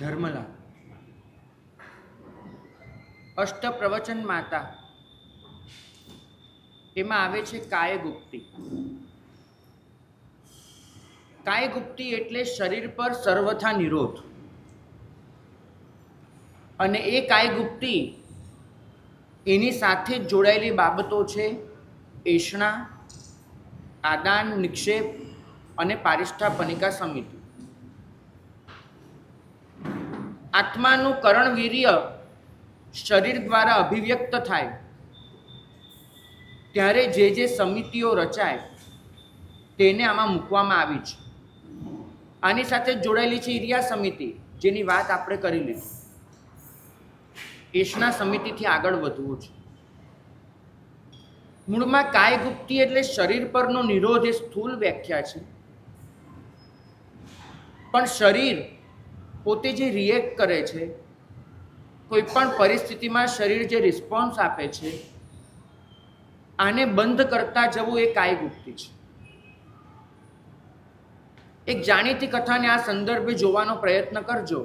ધર્મલા અષ્ટપ્રવચન માતા એમાં આવે છે કાયગુપ્તી. કાયગુપ્તી એટલે શરીર પર સર્વથા નિરોધ. અને એ કાયગુપ્તી એની સાથે જ જોડાયેલી બાબતો છે એષણા, આદાન નિક્ષેપ અને પારિષ્ઠાપનિકા સમિતિ. આત્માનું કરણવીર્ય શરીર દ્વારા અભિવ્યક્ત થાય ત્યારે જે જે સમિતિઓ રચાય તેને આમાં મૂકવામાં આવી છે. આની સાથે જોડાયેલી છે ઈર્યા સમિતિ, જેની વાત આપણે કરી લીધી. એષણા સમિતિથી આગળ વધવું છે. મૂળમાં કાયગુપ્તી એટલે શરીર પરનો નિરોધ એ સ્થૂળ વ્યાખ્યા છે. પણ શરીર પોતે જે રિએક્ટ કરે છે, કોઈ પણ પરિસ્થિતિમાં શરીર જે રિસ્પોન્સ આપે છે, આને બંધ કરતા જવું એ કાયગુપ્તી છે. એક જાણીતી કથાને આ સંદર્ભે જોવાનો પ્રયત્ન કરજો.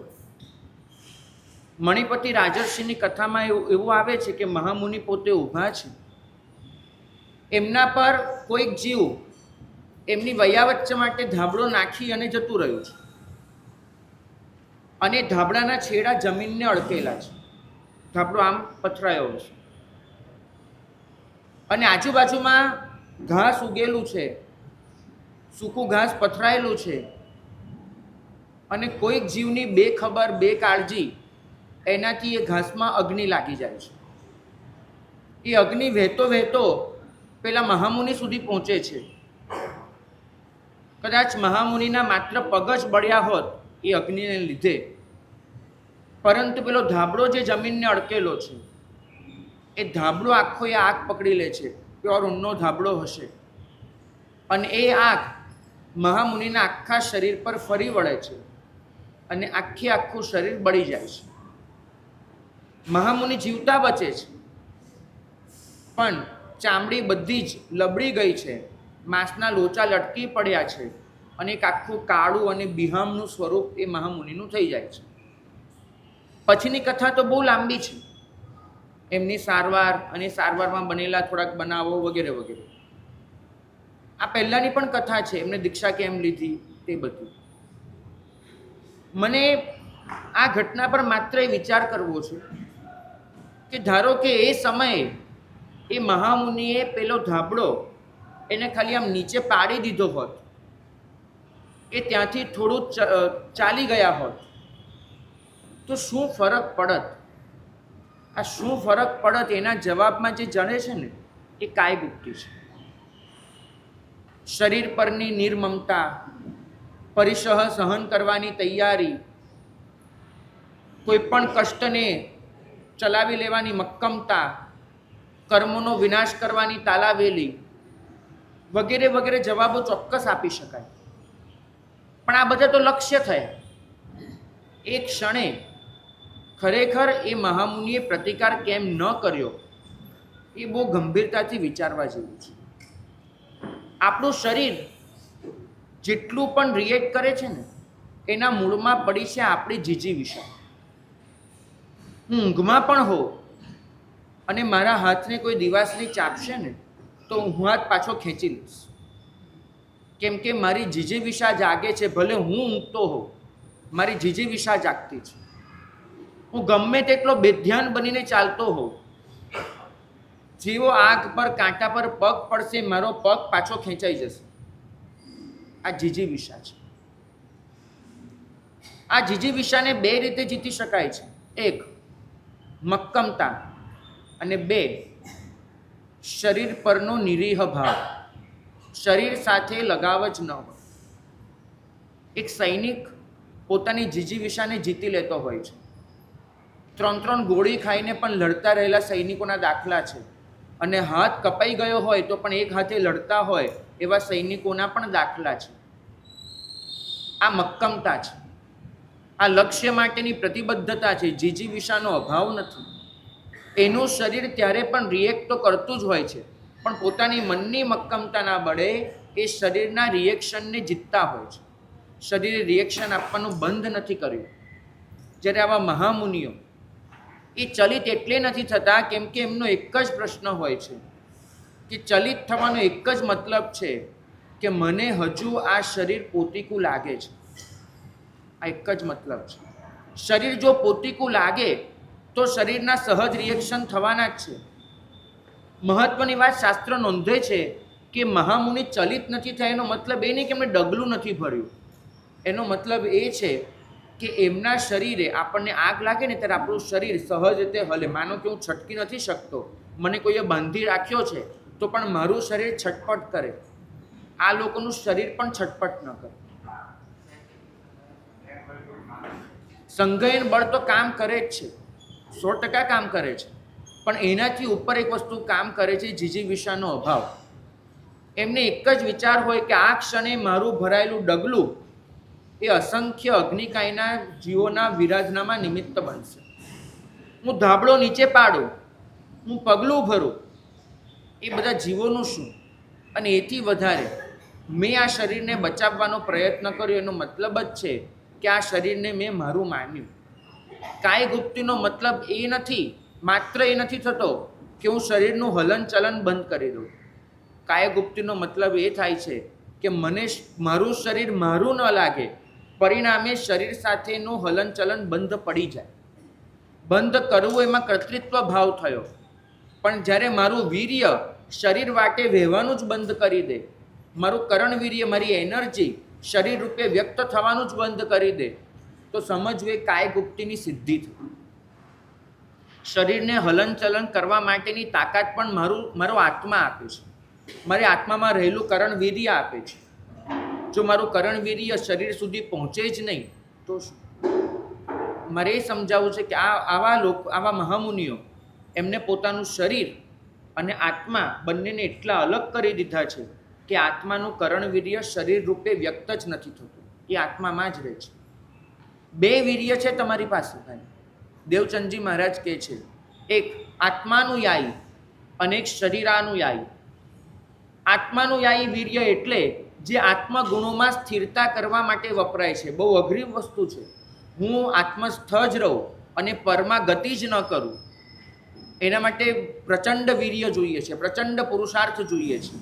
મણિપતિ રાજર્ષિની કથામાં એવું આવે છે કે મહામુનિ પોતે ઊભા છે, એમના પર કોઈક જીવ એમની વયાવચ્ચ માટે ધાબળો નાખી અને જતું રહ્યું છે, અને ધાબળાના છેડા જમીનને અડકેલા છે. ધાબળો આમ પથરાયો છે અને આજુબાજુમાં ઘાસ ઉગેલું છે, સૂકું ઘાસ પથરાયેલું છે, અને કોઈક જીવની બેખબર બેકાળજી એનાથી એ ઘાસમાં અગ્નિ લાગી જાય છે. એ અગ્નિ વહેતો વહેતો પેલા મહામુનિ સુધી પહોંચે છે. કદાચ મહામુનિના માત્ર પગ જ બળ્યા હોત એ અગ્નિને લીધે, પરંતુ પેલો ધાબળો જે જમીનને અડકેલો છે એ ધાબળો આખો એ આગ પકડી લે છે. પ્યોર ઊનનો ધાબળો હશે, અને એ આગ મહામુનિના આખા શરીર પર ફરી વળે છે અને આખું શરીર બળી જાય છે. મહામુનિ જીવતા બચે છે, પણ ચામડી બધી જ લબડી ગઈ છે, માંસના લોચા લટકી પડ્યા છે, અને એક આખું કાળું અને બિહામનું સ્વરૂપ એ મહામુનિનું થઈ જાય છે. પછીની કથા તો બહુ લાંબી છે, એમની સારવાર અને સારવારમાં બનેલા થોડાક બનાવો વગેરે વગેરે. આ પહેલાંની પણ કથા છે, એમને દીક્ષા કેમ લીધી તે બધું. મને આ ઘટના પર માત્ર એ વિચાર કરવો છે કે ધારો કે એ સમયે એ મહામુનિએ પેલો ધાબળો એને ખાલી આમ નીચે પાડી દીધો હોત, એ ત્યાંથી થોડું ચાલી ગયા હોત, તો શું ફરક પડત? આ શું ફરક પડત એના જવાબમાં જે જણે છે ને એ કાયગુપ્તી છે. શરીર પરની નિર્મમતા, પરિસહ સહન કરવાની તૈયારી, કોઈ પણ કષ્ટને ચલાવી લેવાની મક્કમતા, કર્મોનો વિનાશ કરવાની તાલાવેલી વગેરે વગેરે જવાબો ચોક્કસ આપી શકાય. પણ આ બધા તો લક્ષ્ય થયા. એક ક્ષણે ખરેખર એ મહામુનિએ પ્રતિકાર કેમ ન કર્યો એ બહુ ગંભીરતાથી વિચારવા જેવું છે. આપણું શરીર જેટલું પણ રિએક્ટ કરે છે ને, એના મૂળમાં પડી છે આપણી જીજીવિષા. હું ઊંઘમાં પણ હોઉં અને મારા હાથને કોઈ દિવાસળી ચાપશે ને તો હું હાથ પાછો ખેંચી લઈશ, કેમ કે મારી જીજીવિષા જાગે છે. ભલે હું ઊંઘતો હોઉં, મારી જીજીવિષા જાગતી છે. હું ગમે તેટલો બેધ્યાન બનીને ચાલતો હોઉં, જેવો આગ પર કાંટા પર પગ પડશે મારો પગ પાછો ખેંચાઈ જશે. આ જીજીવિષા છે. આ જીજીવિષાને બે રીતે જીતી શકાય છે. એક, મક્કમતા, અને બે, શરીર પરનો નિરીહ ભાવ. શરીર સાથે લગાવ જ ન હોય. એક સૈનિક પોતાની જીજીવિષાને જીતી લેતો હોય છે. 3 ગોળી ખાઈને પણ લડતા રહેલા સૈનિકોના દાખલા છે, અને હાથ કપાઈ ગયો હોય તો પણ એક હાથે લડતા હોય એવા સૈનિકોના પણ દાખલા છે. આ મક્કમતા છે. આ લક્ષ્ય માટેની પ્રતિબદ્ધતા છે. જીજીવિષાનો અભાવ નથી. એનું શરીર ત્યારે પણ રિએક્ટ તો કરતું જ હોય છે, પણ પોતાની મનની મક્કમતાના બળે એ શરીરના રિએક્શનને જીતતા હોય છે. શરીરે રિએક્શન આપવાનું બંધ નથી કર્યું. જ્યારે આવા મહામુનિઓ એ ચલિત એટલે નથી થતા કેમ કે એમનો એક જ પ્રશ્ન હોય છે કે ચલિત થવાનો એક જ મતલબ છે કે મને હજુ આ શરીર પોતીકું લાગે છે. આ એક જ મતલબ છે. શરીર જો પોતીકું લાગે તો શરીરના સહજ રિએક્શન થવાના જ છે. મહત્વની વાત શાસ્ત્ર નોંધે છે કે મહામુનિ ચલિત નથી થયા એનો મતલબ એ નહીં કે એમણે ડગલું નથી ભર્યું. એનો મતલબ એ છે કે એમના શરીરે આપણને આગ લાગે ને ત્યારે આપણું શરીર સહજ રીતે હલે. માનો કે હું છટકી નથી શકતો, મને કોઈએ બાંધી રાખ્યો છે તો પણ મારું શરીર છટપટ કરે. આ લોકોનું શરીર પણ છટપટ ન કરે. સંઘયન બળ તો કામ કરે જ છે, 100% કામ કરે છે, પણ એનાથી ઉપર એક વસ્તુ કામ કરે છે, જીજીવિષાનો અભાવ. એમને એક જ વિચાર હોય કે આ ક્ષણે મારું ભરાયેલું ડગલું એ અસંખ્ય અગ્નિકાયના જીવોના વિરાધનામાં નિમિત્ત બનશે. હું ધાબળો નીચે પાડું, હું પગલું ભરું, એ બધા જીવોનું શું? અને એથી વધારે મેં આ શરીરને બચાવવાનો પ્રયત્ન કર્યો એનો મતલબ જ છે કે આ શરીરને મેં મારું માન્યું. કાય ગુપ્તીનો મતલબ એ નથી, માત્ર એ નથી થતો કે હું શરીરનું હલનચલન બંધ કરી દઉં. કાય ગુપ્તીનો મતલબ એ થાય છે કે મને મારું શરીર મારું ન લાગે, પરિણામે શરીર સાથેનું હલનચલન બંધ પડી જાય. બંધ કરવું એમાં કર્તૃત્વ ભાવ થયો. પણ જ્યારે મારું વીર્ય શરીર વાટે વહેવાનું જ બંધ કરી દે, મારું કરણવીર્ય, મારી એનર્જી શરીર રૂપે વ્યક્ત થવાનું જ બંધ કરી દે, તો સમજવું એ કાય ગુપ્તીની સિદ્ધિ થઈ. શરીરને હલનચલન કરવા માટેની તાકાત પણ મારો આત્મા આપે છે. મારી આત્મામાં રહેલું કરણવીર્ય આપે છે. જો મારું કરણવીર્ય શરીર સુધી પહોંચે જ નહીં તો મારે એ સમજાવવું છે કે આવા મહામુનિઓ એમને પોતાનું શરીર અને આત્મા બંનેને એટલા અલગ કરી દીધા છે કે આત્માનું કરણવીર્ય શરીર રૂપે વ્યક્ત જ નથી થતું, એ આત્મામાં જ રહે છે. 2 વીર્ય છે તમારી પાસે ભાઈ. દેવચંદજી મહારાજ કહે છે, એક આત્માનુયાયી અને એક શરીરાનુયાયી. આત્માનુયાયી વીર્ય એટલે જે આત્મગુણોમાં સ્થિરતા કરવા માટે વપરાય છે. બહુ અઘરી વસ્તુ છે. હું આત્મસ્થ જ રહું અને પરમાં ગતિ જ ન કરું, એના માટે પ્રચંડ વીર્ય જોઈએ છે, પ્રચંડ પુરુષાર્થ જોઈએ છે.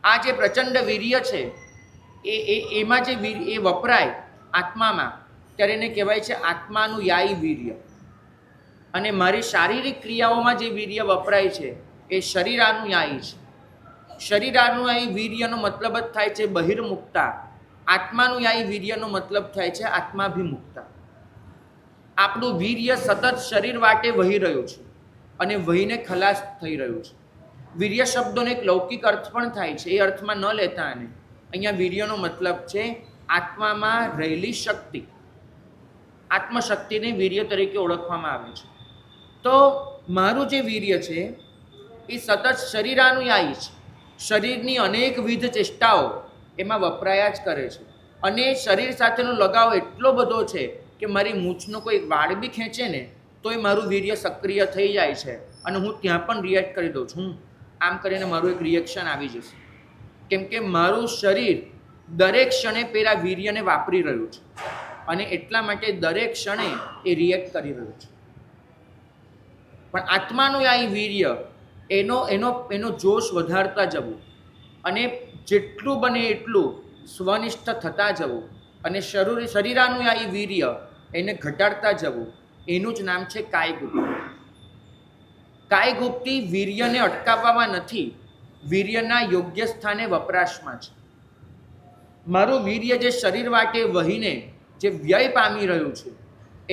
આ જે પ્રચંડ વીર્ય છે એમાં જે એ વપરાય આત્મામાં, ત્યારે એને કહેવાય છે આત્માનુયાયી વીર્ય. અને મારી શારીરિક ક્રિયાઓમાં જે વીર્ય વપરાય છે એ શરીરાનુયાયી છે. શરીરાનુયાયી વીર્યનો મતલબ જ થાય છે બહિર્મુક્તા. આત્માનુયાયી વીર્યનો મતલબ થાય છે આત્માભિમુક્તા. આપણું વીર્ય સતત શરીર વાટે વહી રહ્યું છે અને વહીને ખલાસ થઈ રહ્યું છે. વીર્ય શબ્દોનો એક લૌકિક અર્થ પણ થાય છે, એ અર્થમાં ન લેતા. અને અહીંયા વીર્યનો મતલબ છે આત્મામાં રહેલી શક્તિ. આત્મશક્તિને વીર્ય તરીકે ઓળખવામાં આવે છે. તો મારું જે વીર્ય છે એ સતત શરીરાનુયાયી છે. શરીરની અનેકવિધ ચેષ્ટાઓ એમાં વપરાયા જ કરે છે. અને શરીર સાથેનો લગાવ એટલો બધો છે કે મારી મૂછનો કોઈ વાળ બી ખેંચે ને તો એ મારું વીર્ય સક્રિય થઈ જાય છે અને હું ત્યાં પણ રિએક્ટ કરી દઉં છું. આમ કરીને મારું એક રિએક્શન આવી જશે, કેમ કે મારું શરીર દરેક ક્ષણે પેલા વીર્યને વાપરી રહ્યું છે અને એટલા માટે દરેક ક્ષણે એ રિએક્ટ કરી રહ્યું છે. પણ આત્માનું આ વીર્ય એનો જોશ વધારતા જવું અને જેટલું બને એટલું સ્વનિષ્ઠ થતા જવું અને શરીરાનું આ વીર્ય એને ઘટાડતા જવું, એનું જ નામ છે કાયગુપ્તી. કાયગુપ્તી વીર્યને અટકાવવામાં નથી, વીર્યના યોગ્ય સ્થાને વપરાશમાં છે. મારું વીર્ય જે શરીર વાટે વહીને જે વ્યય પામી રહ્યું છે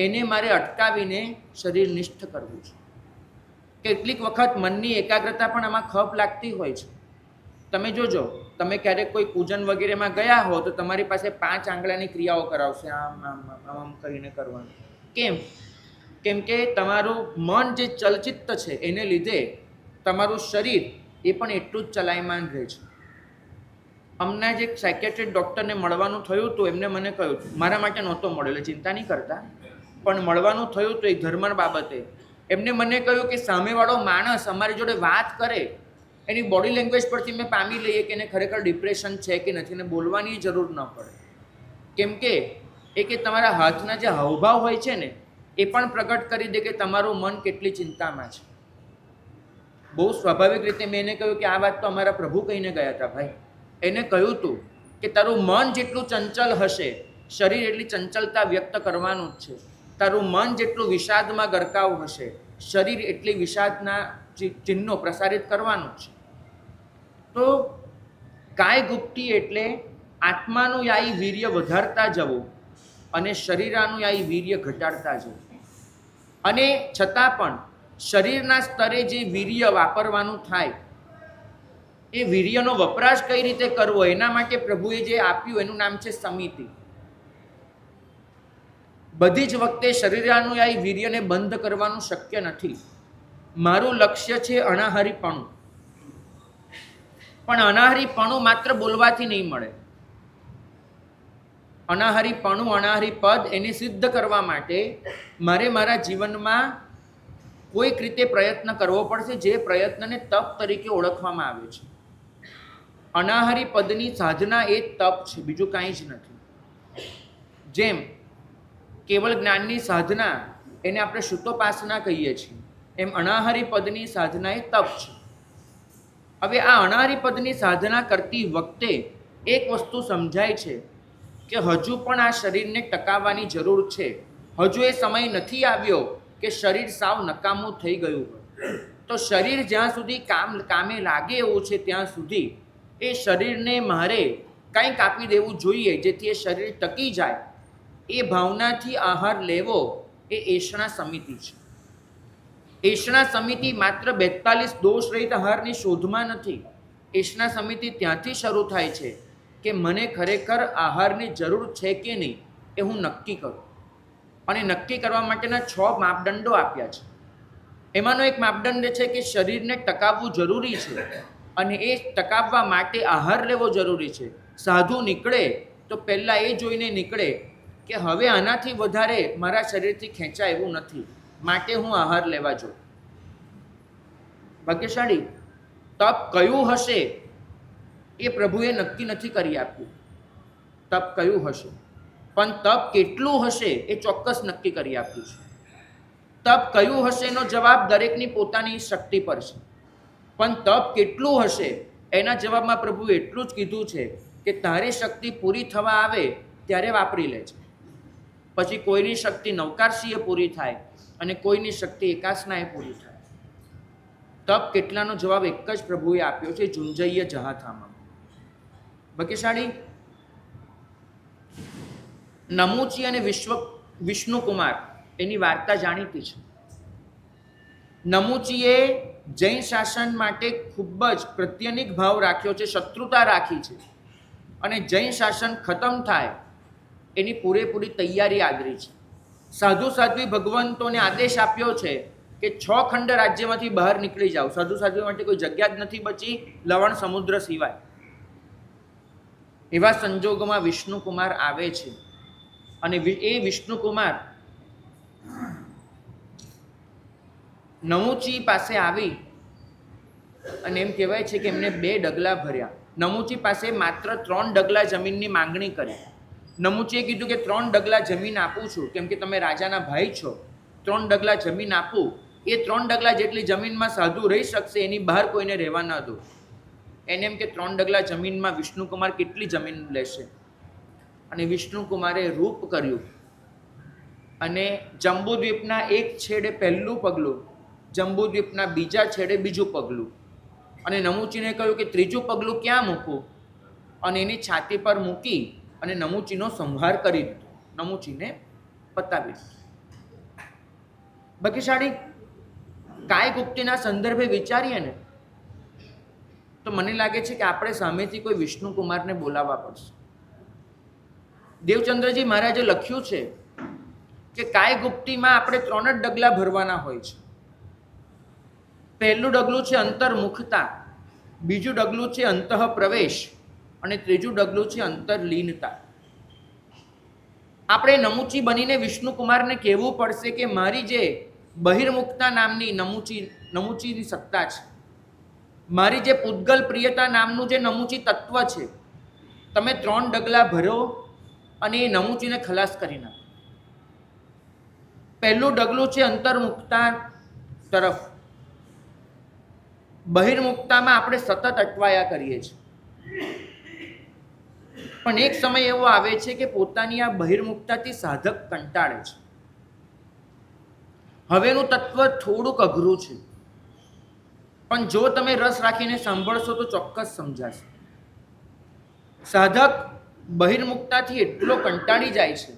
એને મારે અટકાવીને શરીરનિષ્ઠ કરવું છે. કેટલીક વખત મનની એકાગ્રતા પણ આમાં ખપ લાગતી હોય છે. તમે જોજો, તમે ક્યારેક કોઈ પૂજન વગેરેમાં ગયા હો તો તમારી પાસે 5 આંગળાની ક્રિયાઓ કરાવશે, આમ આમ આમ કરીને કરવાનું. કેમ કે તમારું મન જે ચલચિત્ત છે એને લીધે તમારું શરીર એ પણ એટલું જ ચલાયમાન રહે છે. હમણાં જે સાયકેટ્રિક ડૉક્ટરને મળવાનું થયું હતું, એમને મને કહ્યું, મારા માટે નહોતો મળેલો, ચિંતા નહીં કરતા, પણ મળવાનું થયું હતું એક ધર્મ બાબતે. એમને મને કહ્યું કે સામેવાળો માણસ અમારી જોડે વાત કરે એની બોડી લેંગ્વેજ પરથી મેં પામી લઈએ કે એને ખરેખર ડિપ્રેશન છે કે નથી, એને બોલવાની જરૂર ન પડે. કેમ કે એ કે તમારા હાથના જે હાવભાવ હોય છે ને એ પણ પ્રગટ કરી દે કે તમારું મન કેટલી ચિંતામાં છે. બહુ સ્વાભાવિક રીતે મેં એને કહ્યું કે આ વાત તો અમારા પ્રભુ કહીને ગયા હતા ભાઈ. એને કહ્યું હતું કે તારું મન જેટલું ચંચલ હશે, શરીર એટલી ચંચલતા વ્યક્ત કરવાનું જ છે. તારું મન જેટલું વિષાદમાં ગરકાવ હશે, શરીર એટલી વિષાદના ચિહ્નો પ્રસારિત કરવાનું છે. તો કાય ગુપ્તી એટલે આત્માનુયાયી વીર્ય વધારતા જવું અને શરીરાનુયાયી વીર્ય ઘટાડતા જવું. અને છતાં પણ શરીરના સ્તરે જે વીર્ય વાપરવાનું થાય, એ વીર્યનો વપરાશ કઈ રીતે કરવો એના માટે પ્રભુએ જે આપ્યું એનું નામ છે સમિતિ. બધી જ વખતે શરીરાનુયાયી વીર્યને બંધ કરવાનું શક્ય નથી. મારું લક્ષ્ય છે અનાહારીપણું, પણ અનાહારીપણું માત્ર બોલવાથી નહીં મળે. અનાહારીપણું, અનાહારી પદ એને સિદ્ધ કરવા માટે મારે મારા જીવનમાં કોઈક રીતે પ્રયત્ન કરવો પડશે, જે પ્રયત્નને તપ તરીકે ઓળખવામાં આવે છે. અનાહારી પદની સાધના એ તપ છે, બીજું કાંઈ જ નથી. જેમ કેવળ જ્ઞાનની સાધના એને આપણે શુદ્ધોપાસના કહીએ છીએ, એમ અનાહારી પદની સાધના એ તપ છે. હવે આ અનાહારી પદની સાધના કરતી વખતે એક વસ્તુ સમજાય છે કે હજુ પણ આ શરીરને ટકાવવાની જરૂર છે. હજુ એ સમય નથી આવ્યો કે શરીર સાવ નકામું થઈ ગયું હોય. તો શરીર જ્યાં સુધી કામે લાગે એવું છે ત્યાં સુધી એ શરીરને મારે કંઈક આપી દેવું જોઈએ, જેથી એ શરીર ટકી જાય. એ ભાવનાથી આહાર લેવો એ એષણા સમિતિ છે. એષણા સમિતિ માત્ર 42 દોષ રહિત આહારની શોધમાં નથી. એષણા સમિતિ ત્યાંથી શરૂ થાય છે કે મને ખરેખર આહારની જરૂર છે કે નહીં એ હું નક્કી કરું. અને નક્કી કરવા માટેના 6 માપદંડો આપ્યા છે. એમાંનો એક માપદંડ છે કે શરીરને ટકાવવું જરૂરી છે, અને એ ટકાવવા માટે આહાર લેવો જરૂરી છે. સાધુ નીકળે તો પહેલાં એ જોઈને નીકળે કે હવે આનાથી વધારે મારા શરીરથી ખેંચાય એવું નથી, માટે હું આહાર લેવા જોઉં. ભાગ્યશાળી તપ કયું હશે એ પ્રભુએ નક્કી નથી કરી આપ્યું. તપ કયું હશે, પણ તપ કેટલું હશે એ ચોક્કસ નક્કી કરી આપ્યું છે. તપ કયું હશે એનો જવાબ દરેકની પોતાની શક્તિ પર છે, પણ તપ કેટલું હશે એના જવાબમાં પ્રભુએ એટલું જ કીધું છે કે તારી શક્તિ પૂરી થવા આવે ત્યારે વાપરી લે છે. પછી કોઈની શક્તિ નવકારશીએ પૂરી થાય અને કોઈની શક્તિ એકાસનાએ પૂરી થાય. તપ કેટલાનો જવાબ એક જ પ્રભુએ આપ્યો છે, ઝુંઝૈય જહાથામાં. ભાગ્યશાળી નમુચી અને વિષ્ણુકુમાર એની વાર્તા જાણીતી છે. નમુચીએ જૈન શાસન માટે ખૂબ જ પ્રત્યનિક ભાવ રાખ્યો છે, શત્રુતા રાખી છે, અને જૈન શાસન ખતમ થાય એની પૂરેપૂરી તૈયારી આદરી છે. સાધુ સાધ્વી ભગવંતોને આદેશ આપ્યો છે કે 6 ખંડ રાજ્યમાંથી બહાર નીકળી જાઓ. સાધુ સાધ્વી માટે કોઈ જગ્યા જ નથી બચી લવણ સમુદ્ર સિવાય. એવા સંજોગોમાં વિષ્ણુકુમાર આવે છે, અને એ વિષ્ણુકુમાર નમુચી પાસે આવી અને એમ કહેવાય છે કે એમને 2 ડગલા ભર્યા. નમુચી પાસે માત્ર 3 ડગલા જમીનની માંગણી કરી. નમુચીએ કીધું કે 3 ડગલા જમીન આપું છું, કેમ કે તમે રાજાના ભાઈ છો. 3 ડગલા જમીન આપું, એ 3 ડગલા જેટલી જમીનમાં સાધુ રહી શકશે, એની બહાર કોઈને રહેવા ન દો. એને એમ કે 3 ડગલા જમીનમાં વિષ્ણુકુમાર કેટલી જમીન લેશે. અને વિષ્ણુકુમારે રૂપ કર્યું અને જંબુદ્વીપના એક છેડે પહેલું પગલું, જંબુદ્વીપના બીજા છેડે બીજું પગલું, અને નમુચીને કહ્યું કે ત્રીજું પગલું ક્યાં મૂકું, અને એની છાતી પર મૂકી અને નમુચીનો સંહાર કરી દીધો. નમુચીને પતાવી દીધો. ભાગ્યશાળી કાયગુપ્તીના સંદર્ભે વિચારીએ ને તો મને લાગે છે કે આપણે સામેથી કોઈ વિષ્ણુકુમારને બોલાવવા પડશે. દેવચંદ્રજી મહારાજે લખ્યું છે કે કાયગુપ્તીમાં આપણે 3 જ ડગલા ભરવાના હોય છે. પહેલું ડગલું છે અંતર્મુખતા, બીજું ડગલું છે અંતઃ પ્રવેશ, અને ત્રીજું ડગલું છે અંતરલીનતા. આપણે નમુચી બનીને વિષ્ણુકુમારને કહેવું પડશે કે મારી જે બહિર્મુખતા નામની નમુચીની સત્તા છે, મારી જે પૂતગલ પ્રિયતા નામનું જે નમુચી તત્વ છે, તમે 3 ડગલા ભરો અને એ નમુચીને ખલાસ કરી નાખો. પહેલું ડગલું છે અંતર્મુક્તા તરફ. બહિર્મુક્તામાં આપણે સતત અટવાયા કરીએ છીએ, પણ એક સમય એવો આવે છે કે પોતાની આ બહિર્મુક્તાથી સાધક કંટાળે છે. હવેનું તત્વ થોડુંક અઘરું છે, પણ જો તમે રસ રાખીને સાંભળશો તો ચોક્કસ સમજાશે. સાધક બહિર્મુક્તાથી એટલો કંટાળી જાય છે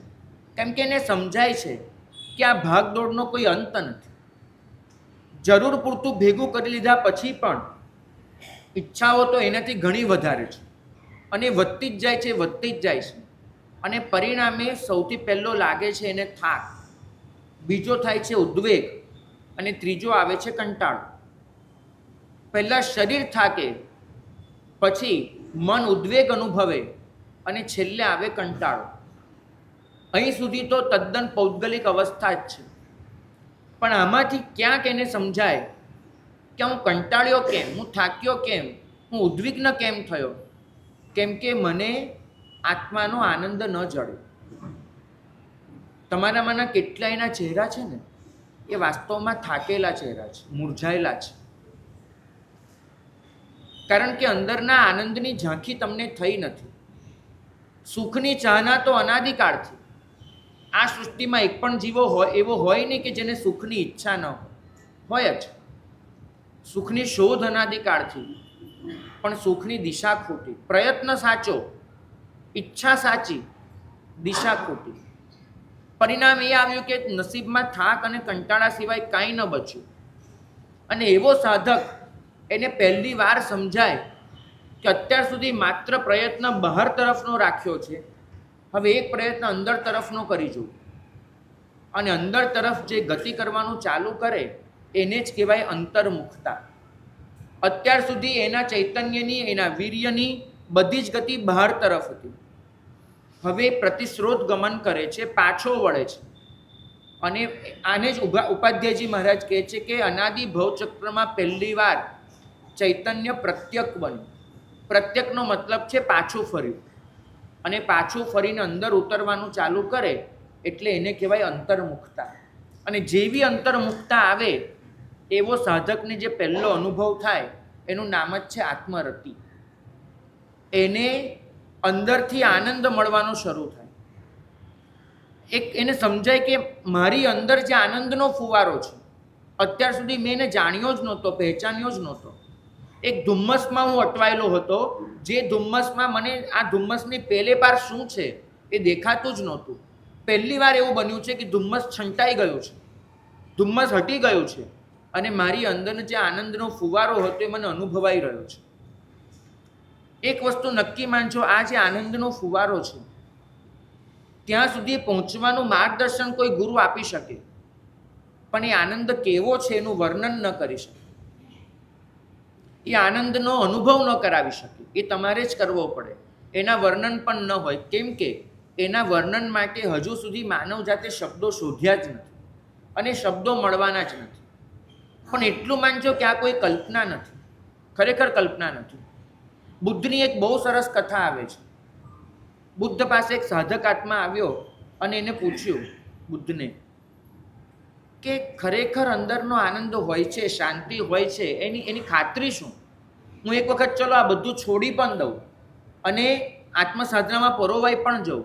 કેમ કે એને સમજાય છે કે આ ભાગદોડનો કોઈ અંત નથી. જરૂર પૂરતું ભેગું કરી લીધા પછી પણ ઈચ્છાઓ તો એનાથી ઘણી વધારે છે અને વધતી જ જાય છે, વધતી જ જાય છે. અને પરિણામે સૌથી પહેલો લાગે છે એને થાક, બીજો થાય છે ઉદ્વેગ અને ત્રીજો આવે છે કંટાળો. પહેલાં શરીર થાકે, પછી મન ઉદ્વેગ અનુભવે અને છેલ્લે આવે કંટાળો. અહીં સુધી તો તદ્દન પૌદ્ગલિક અવસ્થા જ છે, પણ આમાંથી ક્યાંક એને સમજાય કે હું કંટાળ્યો કેમ, હું થાક્યો કેમ, હું ઉદ્વિગ્ન કેમ થયો? કેમ કે મને આત્માનો આનંદ ન જળ્યો. તમારામાંના કેટલાયના ચહેરા છે ને એ વાસ્તવમાં થાકેલા ચહેરા છે, મૂર્છાયેલા છે. કારણ કે અંદરના આનંદની ઝાંખી તમને થઈ નથી. સુખની ચાહના તો અનાદિકાળથી, આ સૃષ્ટિમાં એક પણ જીવો હોય એવો હોય નહીં કે જેને સુખની ઈચ્છા ન હોય જ. સુખની શોધ અનાદિકાળથી, પણ સુખની દિશા ખોટી. પ્રયત્ન સાચો, ઈચ્છા સાચી, દિશા ખોટી. પરિણામ એ આવ્યું કે નસીબમાં થાક અને કંટાળા સિવાય કાંઈ ન બચ્યું. અને એવો સાધક એને પહેલી વાર સમજાય કે અત્યાર સુધી માત્ર પ્રયત્ન બહાર તરફનો રાખ્યો છે, હવે એક પ્રયત્ન અંદર તરફનો કરી જોઉં. અને અંદર તરફ જે ગતિ કરવાનું ચાલુ કરે એને જ કહેવાય અંતર્મુખતા. અત્યાર સુધી એના ચૈતન્યની, એના વીર્યની બધી જ ગતિ બહાર તરફ હતી. હવે પ્રતિસ્રોત ગમન કરે છે, પાછો વળે છે. અને આને જ ઉપાધ્યાયજી મહારાજ કહે છે કે અનાદિ ભવચક્રમાં પહેલી વાર ચૈતન્ય પ્રત્યક બન્યું. પ્રત્યકનો મતલબ છે પાછું ફર્યું, અને પાછું ફરીને અંદર ઉતરવાનું ચાલુ કરે એટલે એને કહેવાય અંતર્મુખતા. અને જેવી અંતર્મુખતા આવે એવો સાધકને જે પહેલો અનુભવ થાય એનું નામ જ છે આત્મરતિ. એને અંદરથી આનંદ મળવાનો શરૂ થાય. એક એને સમજાય કે મારી અંદર જે આનંદનો ફુવારો છે, અત્યાર સુધી મેં એને જાણ્યો જ નહોતો, પહેચાન્યો જ નહોતો. એક ધુમ્મસમાં હું અટવાયેલો હતો, જે ધુમ્મસમાં મને આ ધુમ્મસની પહેલે પાર શું છે એ દેખાતું જ નહોતું. પહેલી વાર એવું બન્યું છે કે ધુમ્મસ છંટાઈ ગયું છે, ધુમ્મસ હટી ગયું છે, અને મારી અંદર જે આનંદનો ફુવારો હતો એ મને અનુભવાઈ રહ્યો છે. એક વસ્તુ નક્કી માનજો, આ જે આનંદનો ફુવારો છે ત્યાં સુધી પહોંચવાનું માર્ગદર્શન કોઈ ગુરુ આપી શકે, પણ એ આનંદ કેવો છે એનું વર્ણન ન કરી શકે, એ આનંદનો અનુભવ ન કરાવી શકે. એ તમારે જ કરવો પડે. એના વર્ણન પણ ન હોય, કેમ કે એના વર્ણન માટે હજુ સુધી માનવ જાતે શબ્દો શોધ્યા જ નથી અને શબ્દો મળવાના જ નથી. પણ એટલું માનજો કે આ કોઈ કલ્પના નથી, ખરેખર કલ્પના નથી. બુદ્ધની એક બહુ સરસ કથા આવે છે. બુદ્ધ પાસે એક સાધક આત્મા આવ્યો અને એને પૂછ્યું બુદ્ધને કે ખરેખર અંદરનો આનંદ હોય છે, શાંતિ હોય છે, એની ખાતરી શું? હું એક વખત ચલો આ બધું છોડી પણ દઉં અને આત્મસાધનામાં પરોવાઈ પણ જાઉં,